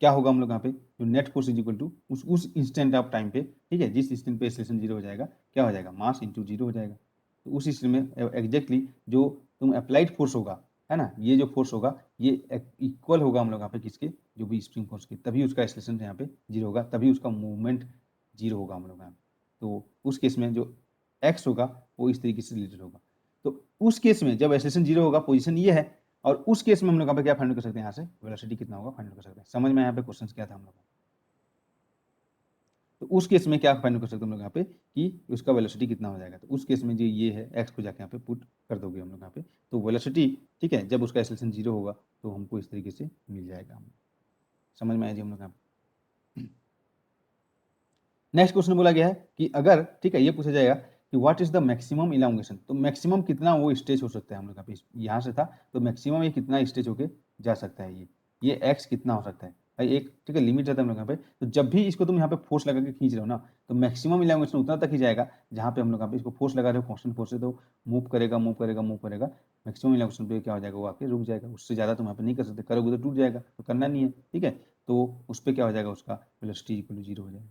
क्या होगा हम लोग यहाँ पे, जो net force is equal to उस इंस्टेंट ऑफ टाइम पे, ठीक है, जिस इंस्टेंट पे एक्सेलरेशन 0 हो जाएगा, क्या हो जाएगा, मास इंटू 0 हो जाएगा। तो उस इंस्टेंट में एग्जैक्टली जो तुम अप्लाइड फोर्स होगा, है ना, ये जो फोर्स होगा ये इक्वल होगा हम लोग यहाँ पे किसके, जो भी स्प्रिंग फोर्स के, तभी उसका एक्सेलरेशन यहाँ पे 0 होगा, तभी उसका मूवमेंट 0 होगा हम लोग यहाँ पे। तो उस केस में जो एक्स होगा वो इस तरीके से रिलेटेड होगा। तो उस केस में जब एक्सेलरेशन 0 होगा, पोजीशन ये है, और उस केस में हम लोग यहाँ पे क्या फाइंड कर सकते हैं, यहाँ से वेलोसिटी कितना होगा फाइंड कर सकते हैं। समझ में यहाँ पे क्वेश्चन क्या था हम लोग, तो उस केस में क्या फाइंड कर सकते हैं हम लोग यहाँ पे कि उसका वेलोसिटी कितना हो जाएगा। तो उस केस में जो ये है एक्स को जाके यहाँ पे पुट कर दोगे हम लोग यहाँ पे, तो वेलोसिटी, ठीक है, जब उसका एक्सेलरेशन 0 होगा तो हमको इस तरीके से मिल जाएगा। समझ में आया जी हम लोग यहाँ पे। नेक्स्ट क्वेश्चन बोला गया है कि अगर, ठीक है, ये पूछा जाएगा कि what is the maximum elongation, तो मैक्सिमम कितना वो स्ट्रेच हो सकता है हम लोग यहाँ पे, यहाँ से था तो मैक्सिमम ये कितना स्ट्रेच होके जा सकता है, ये एक्स कितना हो सकता है भाई, एक, ठीक है, लिमिट रहता है हम लोग यहाँ पे। तो जब भी इसको तुम यहाँ पे फोर्स लगा के खींच रहे हो ना, तो मैक्सिमम इलांगेशन उतना तक ही जाएगा जहाँ पे हम लोग यहाँ पे इसको फोर्स लगा रहे हो, कांस्टेंट फोर्स से, तो मूव करेगा मूव करेगा मूव करेगा, मैक्सिमम इलांगेशन पे क्या हो जाएगा, वो आके रुक जाएगा। उससे ज़्यादा तुम यहाँ पे नहीं कर सकते, करोगे तो टूट जाएगा, तो करना नहीं है, ठीक है। तो उस पर क्या हो जाएगा, उसका वेलोसिटी इक्वल टू 0 हो जाएगा।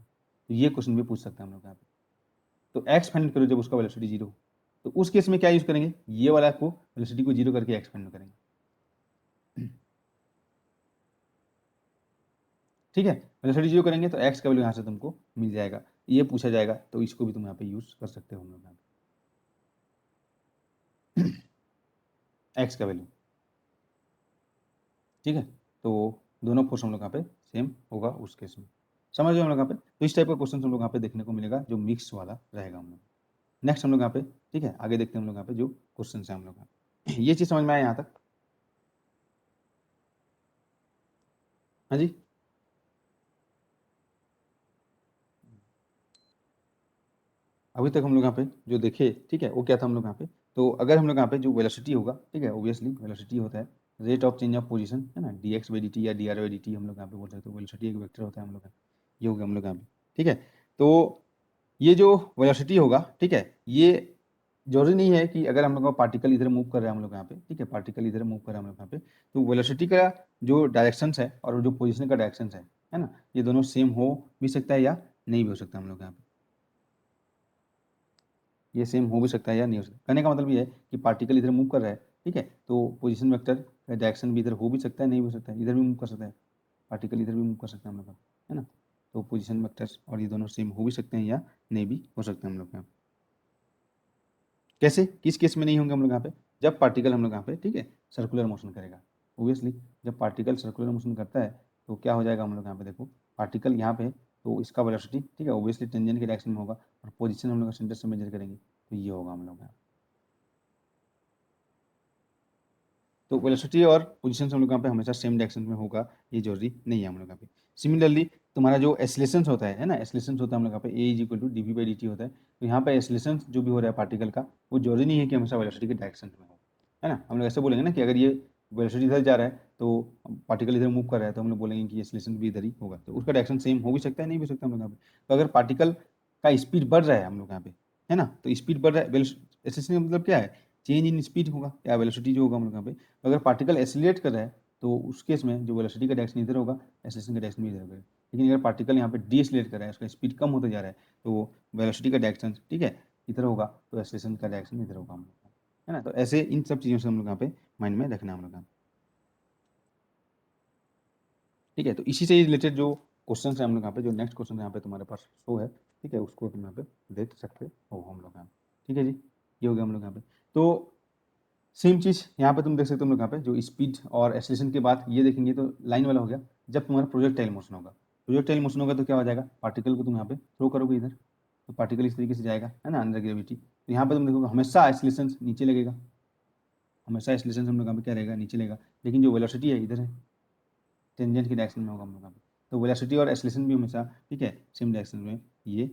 तो ये क्वेश्चन भी पूछ सकते हैं हम लोग यहाँ पे। तो एक्स फाइंड करो जब उसका वेलोसिटी 0, तो उस केस में क्या यूज करेंगे, ये वाला को वेलोसिटी को 0 करके एक्स फाइंड करेंगे, ठीक है। वेलोसिटी 0 करेंगे तो एक्स का वैल्यू यहाँ से तुमको मिल जाएगा, ये पूछा जाएगा, तो इसको भी तुम यहाँ पे यूज कर सकते हो हम लोग यहाँ पे एक्स का वैल्यू, ठीक है। तो दोनों फोर्स हम लोग यहाँ पे सेम होगा उस केस में, समझ रहे हो हम लोग यहाँ पे। तो इस टाइप का क्वेश्चन हम लोग यहाँ पे देखने को मिलेगा जो मिक्स वाला रहेगा हम लोग। नेक्स्ट हम लोग यहाँ पे, ठीक है, आगे देखते हैं हम लोग यहाँ पे जो क्वेश्चन है हम लोग यहाँ पे। ये चीज समझ में आया यहाँ तक, हाँ जी। अभी तक हम लोग यहाँ पे जो देखे, ठीक है, वो क्या था हम लोग यहाँ पे, तो अगर हम लोग यहाँ पे जो वेलोसिटी होगा, ठीक है, ऑब्वियसली वेलोसिटी होता है rate of change of position, है ना, D x by D T या D R by D T हम लोग यहाँ पे बोल सकते हैं। वेलोसिटी एक वेक्टर होता है हम लोग का, ये हो गया हम लोग यहाँ पे, ठीक है। तो ये जो वेलोसिटी होगा, ठीक है, ये जरूरी नहीं है कि अगर हम लोग का पार्टिकल इधर मूव कर रहा है हम लोग यहाँ पे, ठीक है, पार्टिकल इधर मूव कर रहा है हम लोग यहाँ पे, तो वेलोसिटी का जो डायरेक्शन है और जो पोजिशन का डायरेक्शन है ना, ये दोनों सेम हो भी सकता है या नहीं भी हो सकता हम लोग यहाँ पे, ये सेम हो भी सकता है या नहीं हो सकता। कहने का मतलब ये है कि पार्टिकल इधर मूव कर रहा है, ठीक है, तो पोजीशन वेक्टर का डायरेक्शन भी इधर हो भी सकता है नहीं भी हो सकता है, इधर भी मूव कर सकता है पार्टिकल, इधर भी मूव कर सकते हैं हम लोग, है ना। तो पोजीशन वेक्टर और ये दोनों सेम हो भी सकते हैं या नहीं भी हो सकते हैं हम लोग यहाँ। कैसे, किस केस में नहीं होंगे हम लोग यहाँ पे, जब पार्टिकल हम लोग यहाँ पे, ठीक है, सर्कुलर मोशन करेगा। ओबियसली जब पार्टिकल सर्कुलर मोशन करता है तो क्या हो जाएगा हम लोग यहाँ पे, देखो पार्टिकल यहाँ पे, तो इसका वेलोसिटी, ठीक है, ओबियसली टेंजेंट के डायरेक्शन में होगा, और पोजीशन हम लोग सेंटर से मेजर करेंगे तो ये होगा हम लोग यहाँ। तो वेलोसिटी और पोजीशन हम लोग यहाँ पे हमेशा सेम डायरेक्शन में होगा, ये जरूरी नहीं है हम लोग यहाँ पे। सिमिलरली तुम्हारा जो एसिलेशन होता है ना, एसिलेशन होता है हम लोग यहाँ पे A is equal to D we by D T होता है। तो यहाँ पे एसिलेशन जो भी हो रहा है पार्टिकल का, वो जरूरी नहीं है कि हमेशा वेलोसिटी के डायरेक्शन में हो, है ना। हम लोग ऐसे बोलेंगे ना कि अगर ये वेलोसिटी इधर जा रहा है तो पार्टिकल इधर मूव कर रहा है, तो हम लोग बोलेंगे कि एसिलेशन भी इधर ही होगा, तो उसका डायरेक्शन सेम हो भी सकता है नहीं भी हो सकता हम लोग यहाँ पे। तो अगर पार्टिकल का स्पीड बढ़ रहा है हम लोग यहाँ पे, है ना, तो स्पीड बढ़ रहा है, एसिलेशन का मतलब क्या है, चेंज इन स्पीड होगा या वेलोसिटी जो होगा हम लोग यहाँ पे। तो अगर पार्टिकल एसिलेट कर रहा है तो उस केस में जो वेलोसिटी का डायरेक्शन इधर होगा, एसिलेशन का डायरेक्शन भी इधर होगा। लेकिन अगर पार्टिकल यहाँ पे डीएसिलेट कर रहा है, उसका स्पीड कम होता जा रहा है, तो वेलोसिटी का डायरेक्शन, ठीक है, इधर होगा, तो एसिलेशन का डायरेक्शन इधर होगा हम लोग का, है ना। तो ऐसे इन सब चीज़ों से हम लोग यहाँ पे माइंड में रखना है हम लोग का, ठीक है। तो इसी से रिलेटेड जो क्वेश्चन है हम लोग यहाँ पे, जो नेक्स्ट क्वेश्चन यहाँ पे तुम्हारे पास शो है, ठीक है, उसको तुम यहाँ पे देख सकते हो हम लोग यहाँ पे, ठीक है जी। ये हो गया हम लोग यहाँ पे। तो सेम चीज़ यहाँ पे तुम देख सकते हो हम लोग यहाँ पे, जो स्पीड और एक्सेलरेशन के बाद ये देखेंगे तो लाइन वाला हो गया। जब तुम्हारा प्रोजेक्टाइल मोशन होगा, प्रोजेक्टाइल मोशन होगा तो क्या हो जाएगा, पार्टिकल को तुम यहाँ पे थ्रो करोगे इधर, तो पार्टिकल इस तरीके से जाएगा, है ना, अंडर ग्रेविटी। तो यहाँ पे तुम देखोगे हमेशा एक्सेलरेशन नीचे लगेगा, हमेशा एक्सेलरेशन हम लोग यहाँ पे क्या रहेगा, नीचे लगेगा। लेकिन जो वेलोसिटी है इधर है, टेंजेंट के डायरेक्शन में होगा हम लोग यहाँ पे। तो वेलोसिटी और एक्सेलरेशन भी हमेशा, ठीक है, सेम डायरेक्शन में ये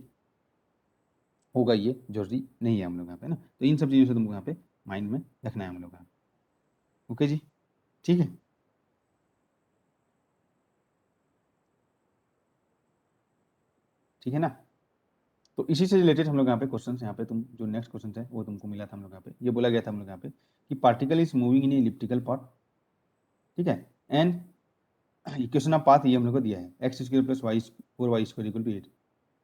होगा, ये जरूरी नहीं है हम लोग यहाँ पे ना। तो इन सब चीज़ों से तुमको यहाँ पे माइंड में रखना है हम लोग यहाँ पे। ओके जी, ठीक है। ठीक है ना। तो इसी से रिलेटेड हम लोग यहाँ पे क्वेश्चन यहाँ पे तुम जो नेक्स्ट क्वेश्चन है वो तुमको मिला था हम लोग यहाँ पे, ये बोला गया था हम लोग यहाँ पे कि particle is moving in elliptical path, ठीक है। एंड इक्वेशन ऑफ पाथ ये हम लोग को दिया है, X square plus Y 4y square equal to 8।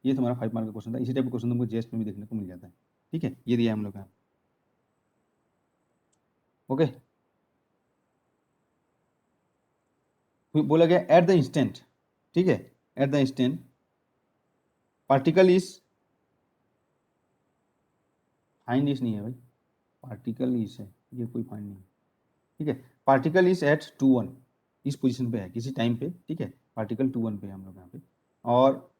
ये तुम्हारा 5 मार्क का क्वेश्चन था। इसी टाइप का क्वेश्चन तुमको जेएस में भी देखने को मिल जाता है। ठीक है, ये दिया है हम लोग का। ओके, बोला गया एट द इंस्टेंट, ठीक है, eight the instant particle is, find is नहीं है भाई, पार्टिकल इज है, ये कोई फाइंड नहीं है। ठीक है, पार्टिकल इज एट 2 1, इस पोजीशन पे है किसी टाइम पे। ठीक है, पार्टिकल 2 1 पे है हम लोग यहाँ पे, और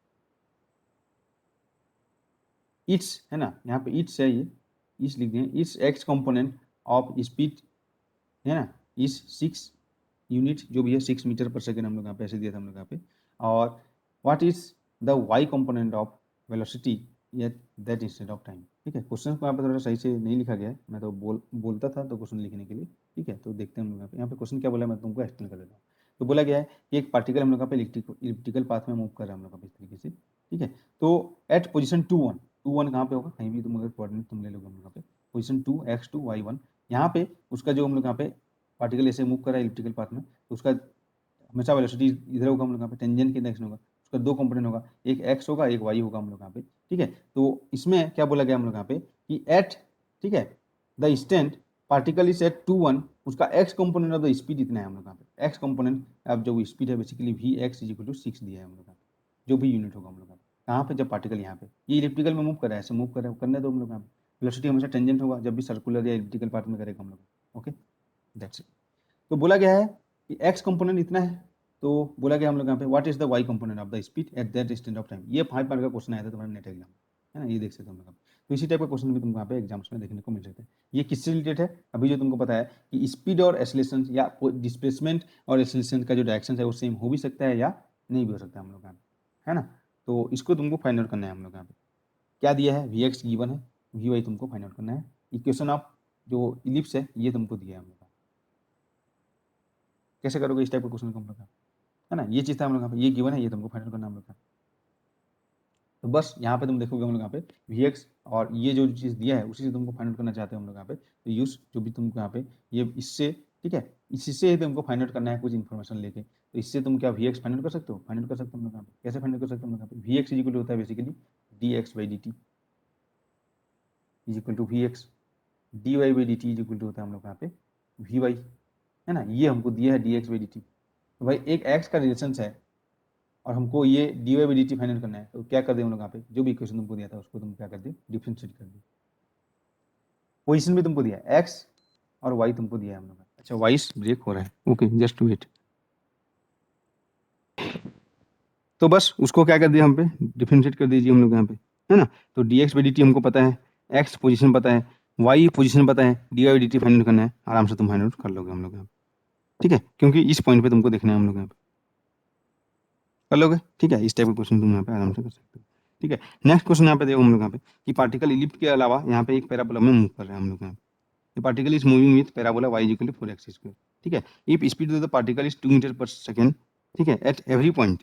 इट्स है ना, यहाँ पे इट्स है, ये इट्स लिख दें, it's x component of speed है ना, इस 6 यूनिट जो भी है 6 मीटर पर सेकेंड हम लोग यहाँ पे ऐसे दिया था हम लोग यहाँ पे। और what is the Y component of velocity at that instant of time. ठीक है, क्वेश्चन को यहाँ पे थोड़ा सही से नहीं लिखा गया है, मैं तो बोलता था तो क्वेश्चन लिखने के लिए। ठीक है, तो देखते हैं हम लोग यहाँ पे क्वेश्चन क्या बोला है, मैं तुमको एक्सप्लेन कर देता हूँ। तो बोला गया है कि एक पार्टिकल हम लोग यहाँ पे इलिप्टिकल पाथ में मूव कर रहा है हम लोग इस तरीके से। ठीक है, तो एट पोजिशन 2 1 कहाँ पे होगा, कहीं भी तुम अगर कोऑर्डिनेट तुम ले लोगे हम लोग यहाँ पे पोजिशन 2 x2 y1, यहाँ पे उसका जो हम लोग यहाँ पे पार्टिकल ऐसे मूव कर रहा है इलिप्टिकल पाथ में, तो उसका हमेशा वेलोसिटी इधर होगा हम लोग यहाँ पे, टेंजेंट की डायरेक्शन होगा, उसका 2 कंपोनेंट होगा, एक x होगा एक y होगा हम लोग यहाँ पे। ठीक है, तो इसमें क्या बोला गया हम लोग यहाँ पे कि एट, ठीक है, the instant particle is at 2 1, उसका x component of the speed इतना है हम लोग यहाँ पे, x कंपोनेंट अब जो स्पीड है basically V X is equal to 6 दिया है हम लोग यहाँ पे, जो भी यूनिट होगा हम लोग यहाँ पे, कहाँ पे, जब पार्टिकल यहाँ पे ये इलिप्टिकल में मूव कर रहा है, ऐसे मूव कर रहा है, करने दो हम लोग यहाँ पे, वेलोसिटी हमेशा टेंजेंट होगा जब भी सर्कुलर या इलिप्टिकल पार्ट में करेगा हम लोग। Okay, that's it. तो बोला गया है कि x कंपोनेंट इतना है, तो बोला गया हम लोग यहाँ पे what is the y component of the speed at that instant of time. ये 5 मार्क का क्वेश्चन आया था तुम्हारे नेट एग्जाम, है ना, ये देख सकते हो हम लोग। तो इसी टाइप का क्वेश्चन भी तुमको यहाँ पे एग्जाम्स में देखने को मिल सकते हैं। ये किससे रिलेटेड है, अभी जो तुमको पता है कि स्पीड और एक्सेलरेशन या डिस्प्लेसमेंट और एक्सेलरेशन का जो डायरेक्शन है वो सेम हो भी सकता है या नहीं भी हो सकता है हम लोग यहाँ पे, है ना। तो इसको तुमको फाइंड आउट करना है हम लोग यहाँ पे। क्या दिया है, वी एक्स गिवन है, वी वाई तुमको फाइंड आउट करना है। इक्वेशन ऑफ जो इलिप्स है ये तुमको दिया है हम लोग, कैसे करोगे इस टाइप का क्वेश्चन हम लोग का, है ना। ये चीज़ था हम लोग यहाँ पे, ये गिवन है, ये तुमको फाइंड करना हम लोग का। तो बस यहाँ पे तुम देखोगे हम लोग यहाँ पे वी एक्स, और ये जो चीज़ दिया है उसी से तुमको फाइंड आउट करना चाहते हैं हम लोग यहाँ पे। तो यूज जो भी तुमको यहाँ पे ये इससे, ठीक है, इसी से ही तुमको फाइंड आउट करना है कुछ इन्फॉर्मेशन लेके। तो इससे तुम क्या वी एक्स फाइंड आउट कर सकते हो, फाइंड आउट कर सकते हो हम लोग यहाँ पे। कैसे फाइंड आउट कर सकते हो हम लोग यहाँ पे, वी एक्स इक्वल होता है basically D x by D T is equal to V X, D Y by D T is equal to होता है हम लोग यहाँ पे वी वाई, है ना। ये हमको दिया है D x by D t. तो भाई एक एक्स का रिलेशन है और हमको ये D Y by D T final करना है, तो क्या कर दे हम लोग यहाँ पे, जो भी इक्वेशन तुमको दिया था उसको तुम क्या कर दे, डिफरेंशिएट कर दे। पोजीशन भी तुमको दिया है, एक्स और वाई तुमको दिया है हम लोग। अच्छा, वाइस ब्रेक हो रहा है, ओके जस्ट वेट। तो बस उसको क्या कर दिया हम पे, डिफरेंशिएट कर दीजिए हम लोग यहाँ पे, है ना। तो D x by D T हमको पता है, एक्स पोजीशन पता है, वाई पोजीशन पता है, D Y D T final करना है, आराम से तुम फाइनल कर लोगे हम लोग यहाँ पे। ठीक है, क्योंकि इस पॉइंट पे तुमको देखना है हम लोग यहाँ पे, कर लोगे। ठीक है, इस टाइप का क्वेश्चन तुम यहाँ पे आराम से कर सकते हो। ठीक है, नेक्स्ट क्वेश्चन यहाँ पे देखो हम लोग यहाँ पे कि पार्टिकल इलिप्स के अलावा यहाँ पे एक पैराबोला में मूव कर रहे हैं हम लोग यहाँ पे। Particle is moving with parabola y equal to 4x square. ठीक है, if speed of the particle is 2 metre per second, ठीक है, एट एवरी पॉइंट,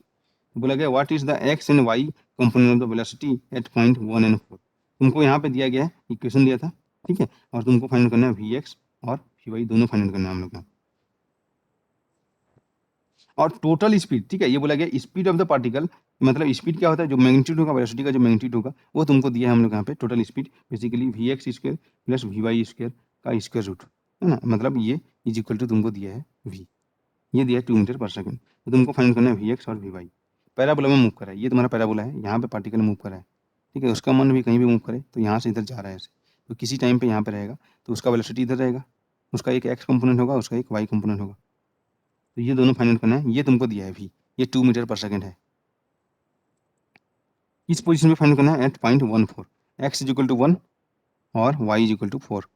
बोला गया what is the x and y component of the velocity at point 1 and 4। तुमको यहाँ पे दिया गया है, इक्वेशन दिया था, ठीक है, और तुमको फाइंड करना है vx और vy दोनों फाइंड करना है हम लोग यहाँ। और टोटल स्पीड, ठीक है, ये बोला गया स्पीड ऑफ द पार्टिकल, मतलब स्पीड क्या होता है, जो मैग्नीट्यूड होगा, वेलोसिटी का जो मैग्नीट्यूड होगा वो तुमको दिया है हम लोग यहाँ पे। Total speed basically V X square plus V Y square का स्क्वायर रूट, है ना, मतलब ये इज इक्वल टू तुमको दिया है वी, ये दिया है 2 मीटर पर सेकंड। तो तुमको फाइंड करना है वी एक्स और वी वाई। पैराबोला में मूव करा है, ये तुम्हारा पैराबोला है, यहाँ पे पार्टिकल मूव करा है, ठीक है, उसका मन भी कहीं भी मूव करे तो यहाँ से इधर जा रहा है ऐसे, तो किसी टाइम पे यहाँ पे रहेगा, तो उसका वेलोसिटी इधर रहेगा, उसका एक एक्स कंपोनेंट होगा, उसका एक वाई कंपोनेंट होगा। तो ये दोनों फाइंड करना है, ये तुमको दिया है भी, ये 2 मीटर पर सेकंड है। इस पोजीशन में फाइंड करना है at point 1 4, X is equal to 1 और वाई इज इक्वल टू 4।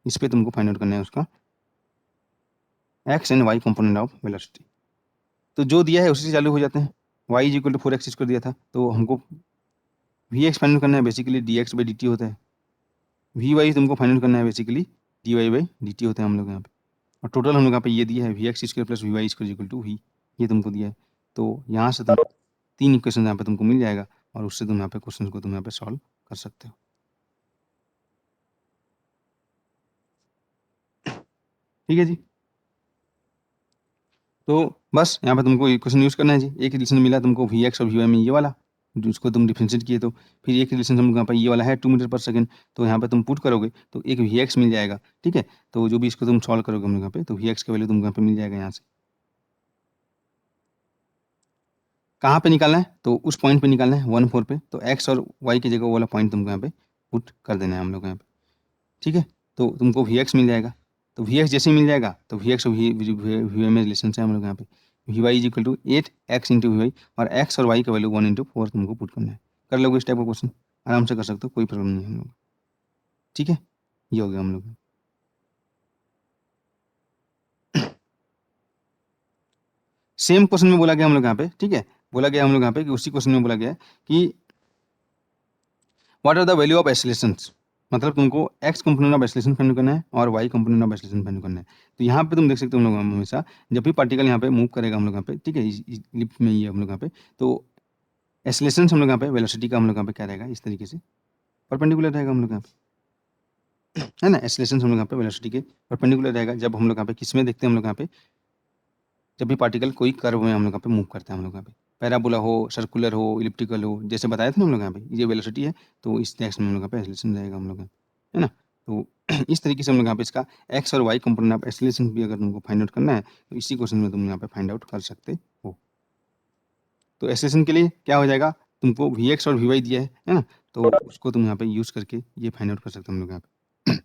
इस पे तुमको फाइंड आउट करना है उसका X and Y component of velocity. तो जो दिया है उसी से चालू हो जाते हैं। Y is equal to 4x square दिया था, तो हमको वी एक्स फाइंड करना है, basically D x by D T होता है। वी वाई तुमको फाइंड करना है, basically D Y by D T होता है हम लोग यहाँ पे। और टोटल हम लोग यहाँ पे ये दिया है V X square plus V Y square equal to V, ये तुमको दिया है। तो यहाँ से तुम 3 इक्वेशन यहाँ पे तुमको मिल जाएगा, और उससे तुम यहाँ पे क्वेश्चन को तुम यहाँ पे सॉल्व कर सकते हो। ठीक है जी। तो बस यहाँ पे तुमको इक्वेशन यूज़ करना है जी। एक रिलेशन मिला तुमको Vx और Vy में ये वाला, जिसको तुम डिफरेंशिएट किए तो फिर एक रिलेशन हम लोग यहाँ पे ये वाला है 2 मीटर पर सेकंड, तो यहाँ पे तुम पुट करोगे तो एक Vx मिल जाएगा, ठीक है? तो जो भी इसको तुम सॉल्व करोगे हम लोग यहाँ पे, तो Vx का वैल्यू तुमको यहाँ पे मिल जाएगा यहाँ से। कहाँ पे निकालना है? तो उस पॉइंट पे निकालना है 1, 4 पे, तो x और y की जगह वो वाला पॉइंट तुमको यहाँ पे पुट कर देना है हम लोग को यहाँ पे, ठीक है? तो तुमको Vx मिल जाएगा, तो Vx जैसे ही मिल जाएगा तो Vx और Vy में रिलेशन से हम लोग यहाँ पे Vy is equal to 8x into Vy, और x और y का वैल्यू 1 इंटू 4 तुमको पुट करना है। कर लोगे इस टाइप का क्वेश्चन, आराम से कर सकते हो, कोई प्रॉब्लम नहीं है हम लोग, ठीक है? ये हो गया हम लोग। सेम क्वेश्चन में बोला गया हम लोग यहाँ पे, ठीक है? बोला गया हम लोग यहाँ पे कि उसी क्वेश्चन में बोला गया है कि what are the value of accelerations, मतलब तुमको x component of acceleration find करना है और y component of acceleration find करना है। तो यहाँ पे तुम देख सकते हो हम लोग हमेशा जब भी पार्टिकल यहाँ पे मूव करेगा हम लोग यहाँ पे, ठीक है? इस लिफ्ट में ये हम लोग यहाँ पे, तो एसिलेशन हम लोग यहाँ पे वेलोसिटी का हम लोग यहाँ पे क्या रहेगा, इस तरीके से परपेंडिकुलर रहेगा हम लोग यहाँ पे, है ना? एसिलेशन हम लोग यहाँ पे वेलोसिटी के परपेंडिकुलर रहेगा जब हम लोग यहाँ पे किस में देखते हैं हम लोग यहाँ पे, जब भी पार्टिकल कोई कर्व में हम लोग यहाँ पे मूव करता है हम लोग यहाँ पे, पैराबोला हो, सर्कुलर हो, इलिप्टिकल हो, जैसे बताया था ना हम लोग यहाँ पे, ये वेलोसिटी है, तो इस डायरेक्शन में हम लोग यहाँ पे एसिलेशन रहेगा हम लोग यहाँ पे, है ना? तो इस तरीके से हम लोग यहाँ पे इसका एक्स और वाई कंपोनेंट ऑफ एसिलेशन भी अगर तुमको फाइंड आउट करना है तो इसी क्वेश्चन में तुम यहाँ पे फाइंड आउट कर सकते हो। तो एसिलेशन के लिए क्या हो जाएगा, तुमको वी एक्स और वी वाई दिया है ना? तो उसको तुम यहाँ पे यूज करके ये फाइंड आउट कर सकते हो हम लोग यहाँ पे।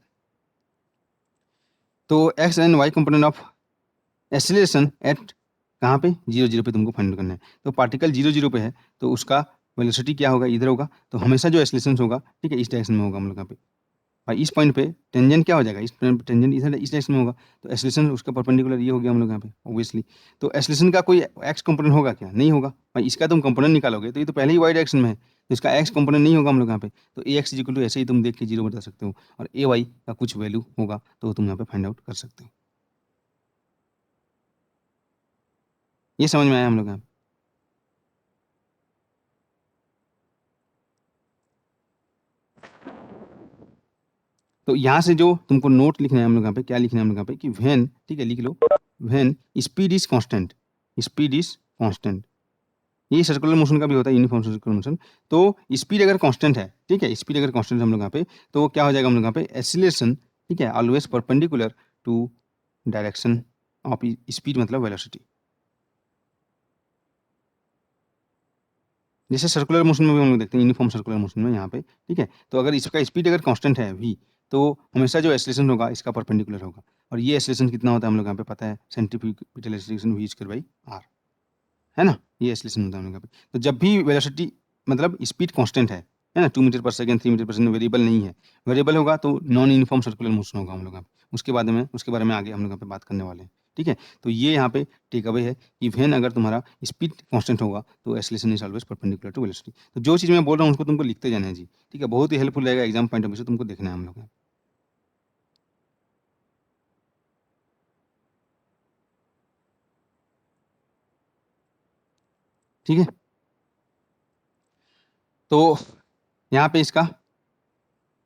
तो x and Y component of acceleration at कहाँ पे, 0 0 पे तुमको फाइंड करना है। तो पार्टिकल 0 0 पे है तो उसका वेलोसिटी क्या होगा, इधर होगा, तो हमेशा जो एसिलेशन होगा, ठीक है, इस डायरेक्शन में होगा हम लोग यहाँ पे। और इस पॉइंट पे टेंजेंट क्या हो जाएगा, इस टेंजेंट इधर इस डायरेक्शन में होगा, तो एसिलेशन उसका परपेंडिकुलर ये हो गया हम लोग यहाँ पे ऑब्वियसली। तो एसिलेशन का कोई एक्स कंपोनेंट होगा क्या, नहीं होगा भाई, इसका तुम कंपोनेंट निकालोगे तो ये तो पहले ही वाई डायरेक्शन में है, तो इसका एक्स कंपोनेंट नहीं होगा हम लोग यहाँ पे। तो ए एक्स इक्वल टू ऐसे ही तुम देख के 0 बता सकते हो, और ए वाई का कुछ वैल्यू होगा तो तुम यहाँ पे फाइंड आउट कर सकते हो। ये समझ में आया हम लोग यहाँ पे? तो यहाँ से जो तुमको नोट लिखना है हम लोग यहाँ पे, क्या लिखना है हम लोग यहाँ पे कि व्हेन, ठीक है, लिख लो, when speed is constant, speed is constant, ये सर्कुलर मोशन का भी होता है, यूनिफॉर्म सर्कुलर मोशन। तो स्पीड अगर कांस्टेंट है, ठीक है, स्पीड अगर कांस्टेंट है हम लोग यहाँ पे, तो क्या हो जाएगा हम लोग यहाँ पे, एसिलेशन, ठीक है, always perpendicular to direction of speed, मतलब वेलोसिटी। जैसे सर्कुलर मोशन में भी हम लोग देखते हैं, यूनिफॉर्म सर्कुलर मोशन में यहाँ पे, ठीक है, तो अगर इसका स्पीड अगर कांस्टेंट है v, तो हमेशा जो एसिलेशन होगा इसका परपेंडिकुलर होगा, और ये एसिलेशन कितना होता है हम लोग यहाँ पे पता है, centrifugal acceleration v square by r, है ना? ये एसिलेशन होता है हम लोग यहाँ पे। तो जब भी वेलोसिटी, मतलब स्पीड कांस्टेंट है ना, 2 मीटर पर सेकंड, 3 मीटर पर सेकंड, वेरिएबल नहीं है, वेरिएबल होगा तो नॉन यूनिफॉर्म सर्कुलर मोशन होगा हम लोग यहाँ पे। उसके बारे में आगे हम लोग यहाँ पे बात करने वाले हैं, ठीक है? तो ये यहाँ पे टेक अवे है कि व्हेन अगर तुम्हारा स्पीड कांस्टेंट होगा तो acceleration is always perpendicular to velocity. तो जो चीज़ मैं बोल रहा हूँ उसको तुमको लिखते जाना है जी, ठीक है? बहुत ही हेल्पफुल रहेगा, एग्जाम पॉइंट ऑफ व्यू से तुमको देखना है हम लोग यहाँ। ठीक है, तो यहाँ पे इसका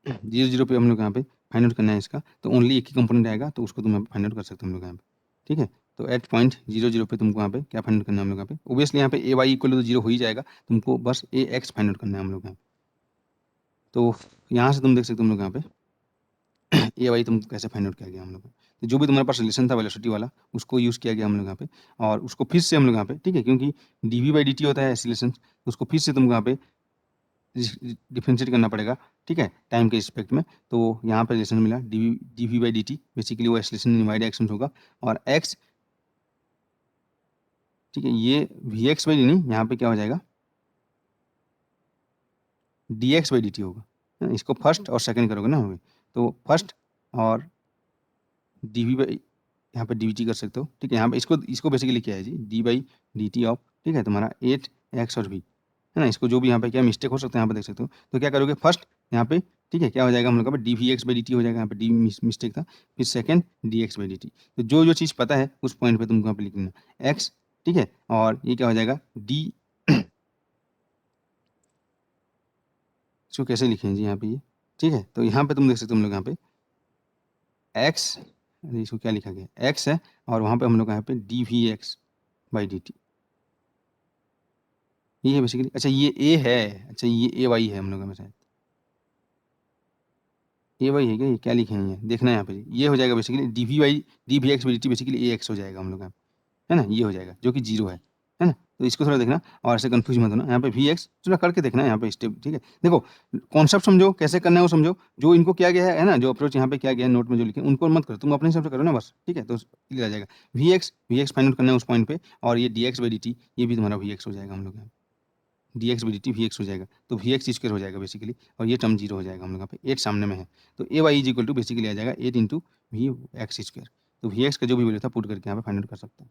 0 0 पे हम लोग यहाँ पे फाइंड आउट करना है इसका, तो ओनली एक ही कंपोनेंट आएगा, तो उसको तुम यहाँ पे फाइंड आउट कर सकते हो हम लोग यहाँ पे, ठीक है? तो एट पॉइंट 0 0 पे तुमको यहाँ पे क्या फाइंड आउट करना है हम लोग यहाँ पे, ऑब्वियसली यहाँ पे ए वाई इक्वल टू 0 हो ही जाएगा, तुमको बस ए एक्स फाइंड आउट करना है हम लोग यहाँ पे। तो यहाँ से तुम देख सकते हो हम लोग यहाँ पे ए वाई तुमको कैसे फाइंड आउट किया गया हम लोग को। तो जो भी तुम्हारे पास रिलेशन था वेलोसिटी वाला, उसको यूज़ किया गया हम लोग यहाँ पे, और उसको फिर से हम लोग यहाँ पे, ठीक है, क्योंकि d we by D T होता है एसिलेशन, तो उसको फिर से तुमको यहाँ पे डिफरेंशिएट करना पड़ेगा, ठीक है, टाइम के रिस्पेक्ट में। तो यहाँ पे रिलेशन मिला d we by D t, basically वो एक्सलेशन इन वाई डायरेक्शन होगा, और एक्स, ठीक है, ये वी एक्स बाई डी नहीं, यहाँ पे क्या हो जाएगा, D x by D T होगा, है ना? इसको फर्स्ट और सेकंड करोगे ना होगे, तो फर्स्ट और डी वी बाई, यहाँ पे डी वी टी कर सकते हो, ठीक है? यहाँ पे इसको इसको बेसिकली क्या है जी, D by D T of, ठीक है, तुम्हारा 8x और v, है ना? इसको जो भी यहाँ पे क्या मिस्टेक हो सकता है यहाँ पे देख सकते हो, तो क्या करोगे फर्स्ट यहाँ पे, ठीक है, क्या हो जाएगा हम लोग का d v x by D t हो जाएगा, यहाँ पे डी मिस्टेक था, फिर second d x by D t. तो जो जो चीज़ पता है उस पॉइंट पे तुमको यहाँ पे लिखना एक्स, ठीक है, और ये क्या हो जाएगा डी इसको कैसे लिखें जी यहाँ पे ये, ठीक है, तो यहाँ पे तुम देख सकते हो हम लोग यहाँ पे एक्स, इसको क्या लिखा गया, एक्स है, और वहाँ पे हम लोग यहाँ पे d v x, by D t, ये है बेसिकली। अच्छा ये ए है, अच्छा ये ए वाई है हम लोगों में शायद, ए वाई है क्या, ये क्या लिखे हैं, ये देखना है यहाँ पे, ये हो जाएगा basically d v y d v x by D t, basically a x हो जाएगा हम लोग का, है ना, ये हो जाएगा जो कि जीरो है ना। तो इसको थोड़ा देखना और ऐसे कंफ्यूज मत होना, यहाँ पे वी एक्स थोड़ा करके देखना यहाँ पे स्टेप, ठीक है। देखो कॉन्सेप्ट समझो कैसे करना है वो समझो, जो इनको किया गया है ना, जो अप्रोच यहाँ पे किया गया है नोट में जो लिखे उनको मत करो, तुम अपने हिसाब से करो ना बस, ठीक है। तो क्लियर आ जाएगा, वी एक्स फाइंड आउट करना है उस पॉइंट पे, और ये D x by D t ये भी तुम्हारा वी एक्स हो जाएगा हम लोग यहाँ, D x by D T V x हो जाएगा, तो वी एक्स स्क्र हो जाएगा बेसिकली, और ये टर्म जीरो हो जाएगा हम लोग यहाँ पे, 8 सामने में है, तो A Y is equal to basically आ जाएगा 8 इंटू वी एक्स स्क्र। तो वी एक्स का जो भी वैल्यू था पुट करके यहाँ पे फाइंड आउट कर सकते हैं,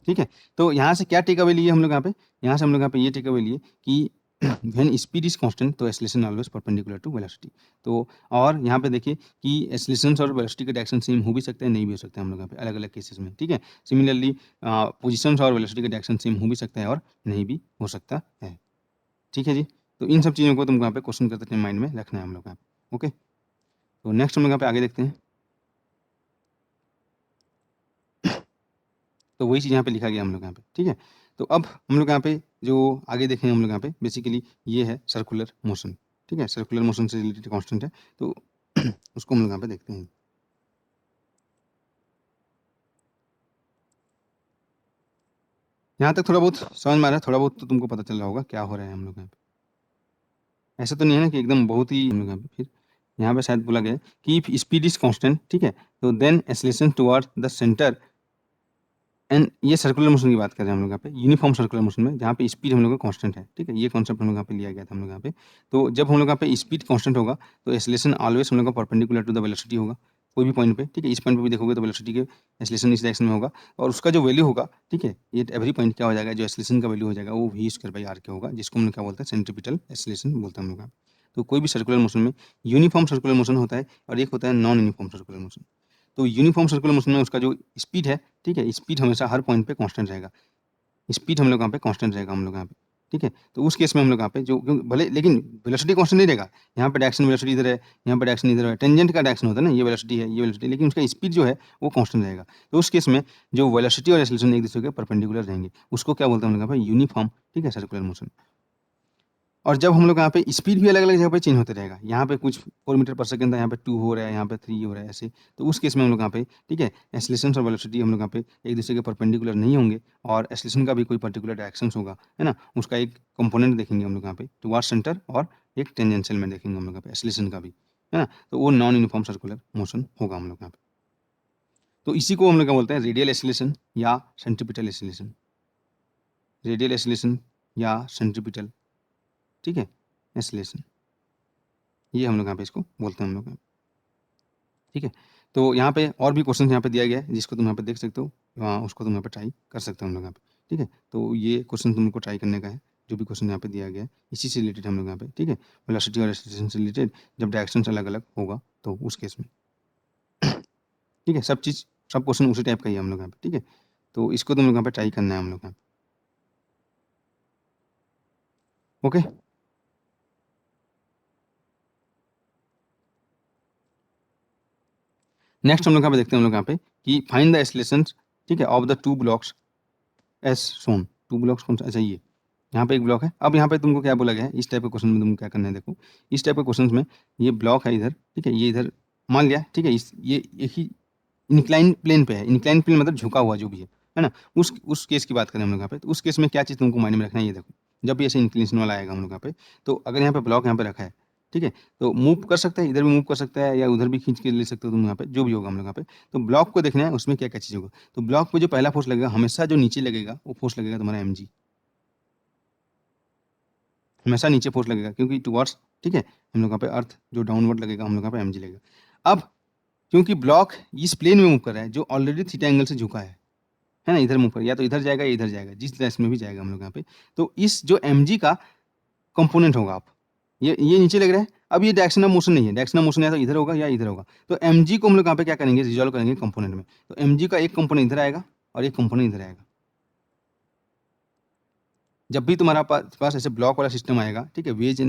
ठीक है। तो यहाँ से क्या टेक अवे लिए हम लोग यहाँ पे, यहाँ से हम लोग यहाँ पे ये टेक अवे लिए कि व्हेन स्पीड इज कांस्टेंट तो acceleration always perpendicular to velocity. तो और यहाँ पे देखिए कि एक्सेलरेशन और वेलोसिटी के डायरेक्शन सेम हो भी सकते हैं, नहीं भी हो सकते हैं हम लोग यहाँ पे अलग अलग केसेस में, ठीक है। सिमिलरली पोजिशन और वेलोसिटी के डायरेक्शन सेम हो भी सकता है और नहीं भी हो सकता है, ठीक है जी। तो इन सब चीज़ों को तुमको यहाँ पे क्वेश्चन करते टाइम माइंड में रखना है हम लोग यहाँ पे, ओके। तो नेक्स्ट हम लोग यहाँ पे आगे देखते हैं। तो वही चीज़ यहाँ पे लिखा गया हम लोग यहाँ पे, ठीक है। तो अब हम लोग यहाँ पे जो आगे देखेंगे हम लोग यहाँ पे बेसिकली ये है सर्कुलर मोशन, ठीक है। सर्कुलर मोशन से रिलेटेड कांस्टेंट है, तो उसको हम लोग यहाँ पे देखते हैं। यहाँ तक थोड़ा बहुत समझ में आ रहा है, थोड़ा बहुत तो तुमको पता चल रहा होगा क्या हो रहा है हम लोग यहाँ पे। ऐसा तो नहीं है ना कि एकदम बहुत ही हम लोग यहाँ पे, फिर यहाँ पे शायद बोला गया है कि इफ स्पीड इज कांस्टेंट, ठीक है, तो then acceleration towards the centre and ये सर्कुलर मोशन की बात कर रहे हैं हम लोग यहाँ पे, यूनिफॉर्म सर्कुलर मोशन में जहाँ पे स्पीड हम लोग का कांस्टेंट है, ठीक है। ये कॉन्सेप्ट हम लोग यहाँ पे लिया गया था हम लोग यहाँ पे। तो जब हम लोग यहाँ पे स्पीड कांस्टेंट होगा तो एक्सेलरेशन ऑलवेज हम लोग का परपेंडिकुलर टू द वेलोसिटी होगा, कोई भी पॉइंट पे, ठीक है। इस पॉइंट पे भी देखोगे तो वेलोसिटी के एक्सेलरेशन इस डायरेक्शन में होगा, और उसका जो वैल्यू होगा, ठीक है, ये एवरी पॉइंट क्या हो जाएगा, जो एक्सेलरेशन का वैल्यू हो जाएगा वो वी स्क्वायर बाई आर के होगा, जिसको हम लोग क्या बोलते हैं, सेंट्रीपिटल एक्सेलरेशन बोलते हैं हम लोग यहाँ पे। तो कोई भी सर्कुलर मोशन में यूनिफॉर्म सर्कुलर मोशन होता है और एक होता है नॉन यूनिफॉर्म सर्कुलर मोशन। तो यूनिफॉर्म सर्कुलर मोशन में उसका जो स्पीड है, ठीक है, स्पीड हमेशा हर पॉइंट पे कांस्टेंट रहेगा, स्पीड हम लोग यहाँ पे कांस्टेंट रहेगा हम लोग यहाँ पे, ठीक है। तो उस केस में हम लोग यहाँ पे जो भले लेकिन वेलोसिटी कांस्टेंट नहीं रहेगा, यहाँ पे डायरेक्शन वेलोसिटी इधर है, यहाँ पे डायरेक्शन इधर है, टेंजेंट का डायरेक्शन होता है ना, ये वेलोसिटी है ये वेलोसिटी, लेकिन उसका स्पीड जो है वो कांस्टेंट रहेगा। तो उस केस में जो वेलोसिटी और एक्सेलरेशन एक दूसरे के परपेंडिकुलर रहेंगे, उसको क्या बोलते हैं हम लोग यहाँ पे, यूनिफॉर्म, ठीक है, सर्कुलर मोशन। और जब हम लोग यहाँ पे स्पीड भी अलग अलग जगह पे चेंज होते रहेगा, यहाँ पे कुछ 4 मीटर पर सेकंड था, यहाँ पे 2 हो रहा है, यहाँ पे 3 हो रहा है ऐसे, तो उस केस में हम लोग यहाँ पे, ठीक है, एक्सेलरेशन और वेलोसिटी हम लोग यहाँ पे एक दूसरे के परपेंडिकुलर नहीं होंगे, और एक्सेलरेशन का भी कोई पर्टिकुलर डायरेक्शन होगा, है ना, उसका एक कंपोनेंट देखेंगे हम लोग यहाँ पे टुवर्ड्स सेंटर, और एक टेंजेंशियल में देखेंगे हम लोग यहाँ पे एक्सेलरेशन का भी, है ना। तो वो नॉन यूनिफॉर्म सर्कुलर मोशन होगा हम लोग यहाँ पे। तो इसी को हम लोग क्या बोलते हैं, रेडियल एक्सेलरेशन या सेंट्रीपिटल एक्सेलरेशन, रेडियल एक्सेलरेशन या सेंट्रीपिटल, ठीक है, एक्सेलरेशन, ये हम लोग यहाँ पे इसको बोलते हैं हम लोग, ठीक है। तो यहाँ पे और भी क्वेश्चन यहाँ पे दिया गया है जिसको तुम यहाँ पे देख सकते हो, उसको तुम यहाँ पे ट्राई कर सकते हो हम लोग यहाँ पे, ठीक है। तो ये क्वेश्चन तुमको ट्राई करने का है, जो भी क्वेश्चन यहाँ पे दिया गया है इसी से रिलेटेड हम लोग यहाँ पे, ठीक है, वेलोसिटी और एक्सेलरेशन से रिलेटेड, जब डायरेक्शन अलग अलग होगा तो उस केस में, ठीक है, सब चीज़ सब क्वेश्चन उसी टाइप का ही है हम लोग यहाँ पे, ठीक है। तो इसको तुम लोग यहाँ पे ट्राई करना है हम लोग यहाँ पे, ओके। नेक्स्ट हम लोग यहाँ पे देखते हैं हम लोग यहाँ पे कि फाइंड द एक्सेलरेशन, ठीक है, of the two blocks as shown. Two blocks कौन सा, अच्छा ये यहाँ पे एक ब्लॉक है। अब यहाँ पे तुमको क्या बोला गया है, इस टाइप के क्वेश्चन में तुमको क्या करना है, देखो इस टाइप के क्वेश्चन में ये ब्लॉक है इधर, ठीक है, ये इधर मान लिया, ठीक है, इस ये एक ही इंक्लाइन प्लेन पे है, इंक्लाइन प्लेन मतलब झुका हुआ जो भी है ना, उस केस की बात करें हम लोग यहाँ पे, तो उस केस में क्या चीज़ तुमको माइंड में रखना है, ये देखो जब भी ऐसे इंक्लिनेशन वाला आएगा हम लोग यहाँ पे, तो अगर यहाँ पे ब्लॉक यहाँ पे रखा है, ठीक है, तो मूव कर सकता है, इधर भी मूव कर सकता है या उधर भी खींच के ले सकते हो तुम यहाँ पे, जो भी होगा हम लोग यहाँ पे। तो ब्लॉक को देखना है उसमें क्या क्या चीज़ होगा, तो ब्लॉक पे जो पहला फोर्स लगेगा हमेशा जो नीचे लगेगा वो फोर्स लगेगा तुम्हारा एम, हमेशा नीचे फोर्स लगेगा क्योंकि टुवर्ड्स, ठीक है, हम लोग यहाँ पे अर्थ जो डाउनवर्ड लगेगा हम लोग यहाँ पे एम लगेगा। अब क्योंकि ब्लॉक इस प्लेन में मूव कर रहा है जो ऑलरेडी थीटा एंगल से झुका है ना, इधर मूव कर, या तो इधर जाएगा या इधर जाएगा, जिस डायरेक्शन में भी जाएगा हम लोग यहाँ पे, तो इस जो एम का कंपोनेंट होगा, आप ये नीचे लग रहा है, अब ये डायरेक्शन ऑफ मोशन नहीं है, डायरेक्शन ऑफ मोशन या तो इधर होगा या इधर होगा, तो एम को हम लोग यहाँ पे क्या करेंगे, रिजॉल्व करेंगे कंपोनेंट में, तो एम का एक कंपोनेंट इधर आएगा और एक कंपोनेंट इधर आएगा। जब भी तुम्हारा पास ऐसे ब्लॉक वाला सिस्टम आएगा, ठीक है, वेज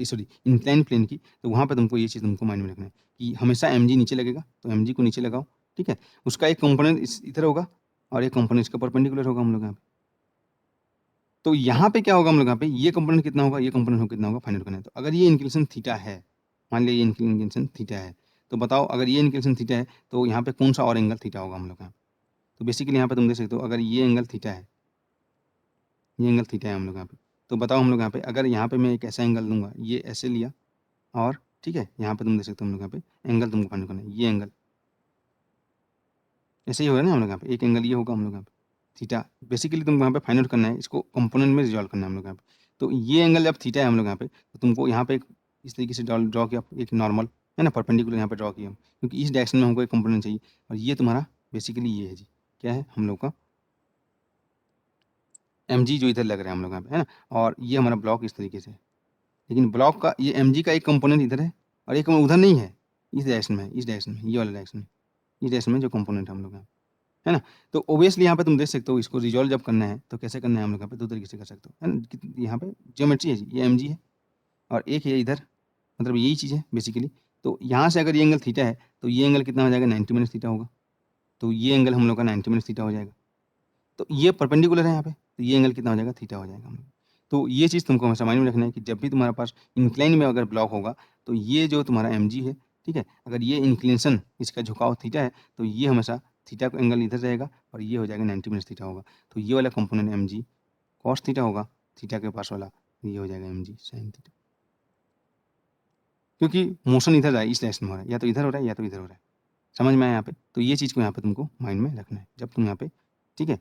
सॉरी इंक्लाइन प्लेन की, तो वहाँ पे तुमको ये चीज़ तुमको माइंड में रखना है कि हमेशा एम नीचे लगेगा, तो एम को नीचे लगाओ, ठीक है, उसका एक कंपोनेंट इधर होगा और एक कंपोनेंट इसका परपेंडिकुलर होगा हम लोग यहाँ पे, तो यहाँ पे क्या होगा हम लोग यहाँ पे ये कंपोनेंट कितना होगा, ये कंपोनेंट कितना होगा, फाइंड आउट करना है। तो अगर ये इंक्लिनेशन थीटा है, मान लिया ये इंक्लिनेशन थीटा है, तो बताओ अगर ये इंक्लिनेशन थीटा है तो यहाँ पे कौन सा और एंगल थीटा होगा हम लोग यहाँ पे। तो बेसिकली यहाँ पे तुम देख सकते हो अगर ये एंगल थीटा है, ये एंगल थीटा है हम लोग यहाँ पे, तो बताओ हम लोग यहाँ पे अगर यहाँ पे मैं एक ऐसा एंगल लूँगा, ये ऐसे लिया और ठीक है, यहाँ पे तुम देख सकते हो हम लोग यहाँ पे एंगल तुमको फाइंड करना है, ये एंगल ऐसे ही होगा ना हम लोग यहाँ पे, एक एंगल ये होगा हम लोग यहाँ पे थीटा। बेसिकली तुमको यहाँ पे फाइंड आउट करना है, इसको कंपोनेंट में रिजॉल्व करना है हम लोग यहाँ पे। तो ये एंगल जब थीटा है हम लोग यहाँ पे, तो तुमको यहाँ पे इस तरीके से ड्रॉ किया, एक नॉर्मल है ना, परपेंडिकुलर यहाँ पे ड्रॉ किया हम, क्योंकि इस डायरेक्शन में हमको एक कंपोनेंट चाहिए। और ये तुम्हारा बेसिकली ये है जी, क्या है हम लोग का mg जो इधर लग रहा है हम लोग यहाँ पे, है ना। और ये हमारा ब्लॉक इस तरीके से, लेकिन ब्लॉक का ये mg का एक कंपोनेंट इधर है और एक उधर नहीं है, इस डायरेक्शन में है, इस डायरेक्शन में, ये वाला डायरेक्शन में, इस डायरेक्शन में जो कंपोनेंट है हम लोग यहाँ, है ना। तो ऑब्वियसली यहाँ पे तुम देख सकते हो, इसको रिजॉल्व जब करना है तो कैसे करना है हम लोग यहाँ पे, दो तरीके से कर सकते हो, है ना। यहाँ पे ज्योमेट्री है जी, ये mg है और एक है इधर, मतलब यही चीज़ है बेसिकली। तो यहाँ से अगर ये एंगल थीटा है तो ये एंगल कितना हो जाएगा, 90 माइनस थीटा होगा। तो ये एंगल हम लोग का 90 माइनस थीटा हो जाएगा। तो ये परपेंडिकुलर है यहाँ पे, तो ये एंगल कितना हो जाएगा, थीटा हो जाएगा हम लोग। तो ये चीज़ तुमको हमेशा माइंड में रखना है कि जब भी तुम्हारे पास इंक्लाइन में अगर ब्लॉक होगा तो ये जो तुम्हारा mg है, ठीक है, अगर ये इंक्लिनेशन इसका झुकाव थीटा है तो ये हमेशा थीटा का एंगल इधर रहेगा और ये हो जाएगा 90 माइनस थीटा होगा। तो ये वाला कंपोनेंट mg कॉस थीटा होगा, थीटा के पास वाला ये हो जाएगा mg साइन थीटा, क्योंकि मोशन इधर है, इस डायरेक्शन में हो रहा है, या तो इधर हो रहा है या तो इधर हो रहा है। समझ में आया यहाँ पे। तो ये चीज़ को यहाँ पे तुमको माइंड में रखना है जब तुम यहाँ पे, ठीक है,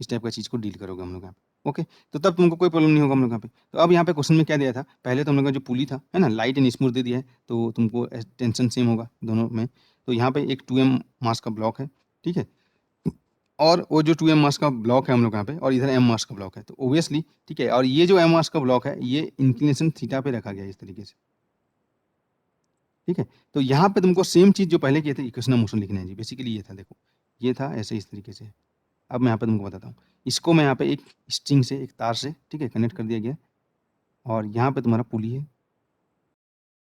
इस टाइप का चीज़ को डील करोगे हम लोग यहाँ पे। ओके, तो तब तुमको कोई प्रॉब्लम नहीं होगा हम लोग यहाँ पे। तो अब यहाँ पे क्वेश्चन में क्या दिया था, पहले तो हम लोग का जो पुली था, है ना, लाइट एंड स्मूथ दे दिया है, तो तुमको टेंशन सेम होगा दोनों में। तो यहाँ पे एक 2m मास का ब्लॉक है, ठीक है, और वो जो 2m मास का ब्लॉक है हम लोग यहाँ पे, और इधर m मास का ब्लॉक है, तो ओबियसली ठीक है, और ये जो m मास का ब्लॉक है ये इंक्लिनेशन थीटा पे रखा गया है इस तरीके से, ठीक है। तो यहाँ पे तुमको सेम चीज़ जो पहले किए थे इक्वेशन ऑफ मोशन लिखना है जी, बेसिकली ये था, देखो ये था ऐसे इस तरीके से। अब मैं यहाँ पे तुमको बताता हूँ, इसको मैं यहाँ पे एक स्ट्रिंग से, एक तार से, ठीक है, कनेक्ट कर दिया गया और यहाँ पे तुम्हारा पुली है,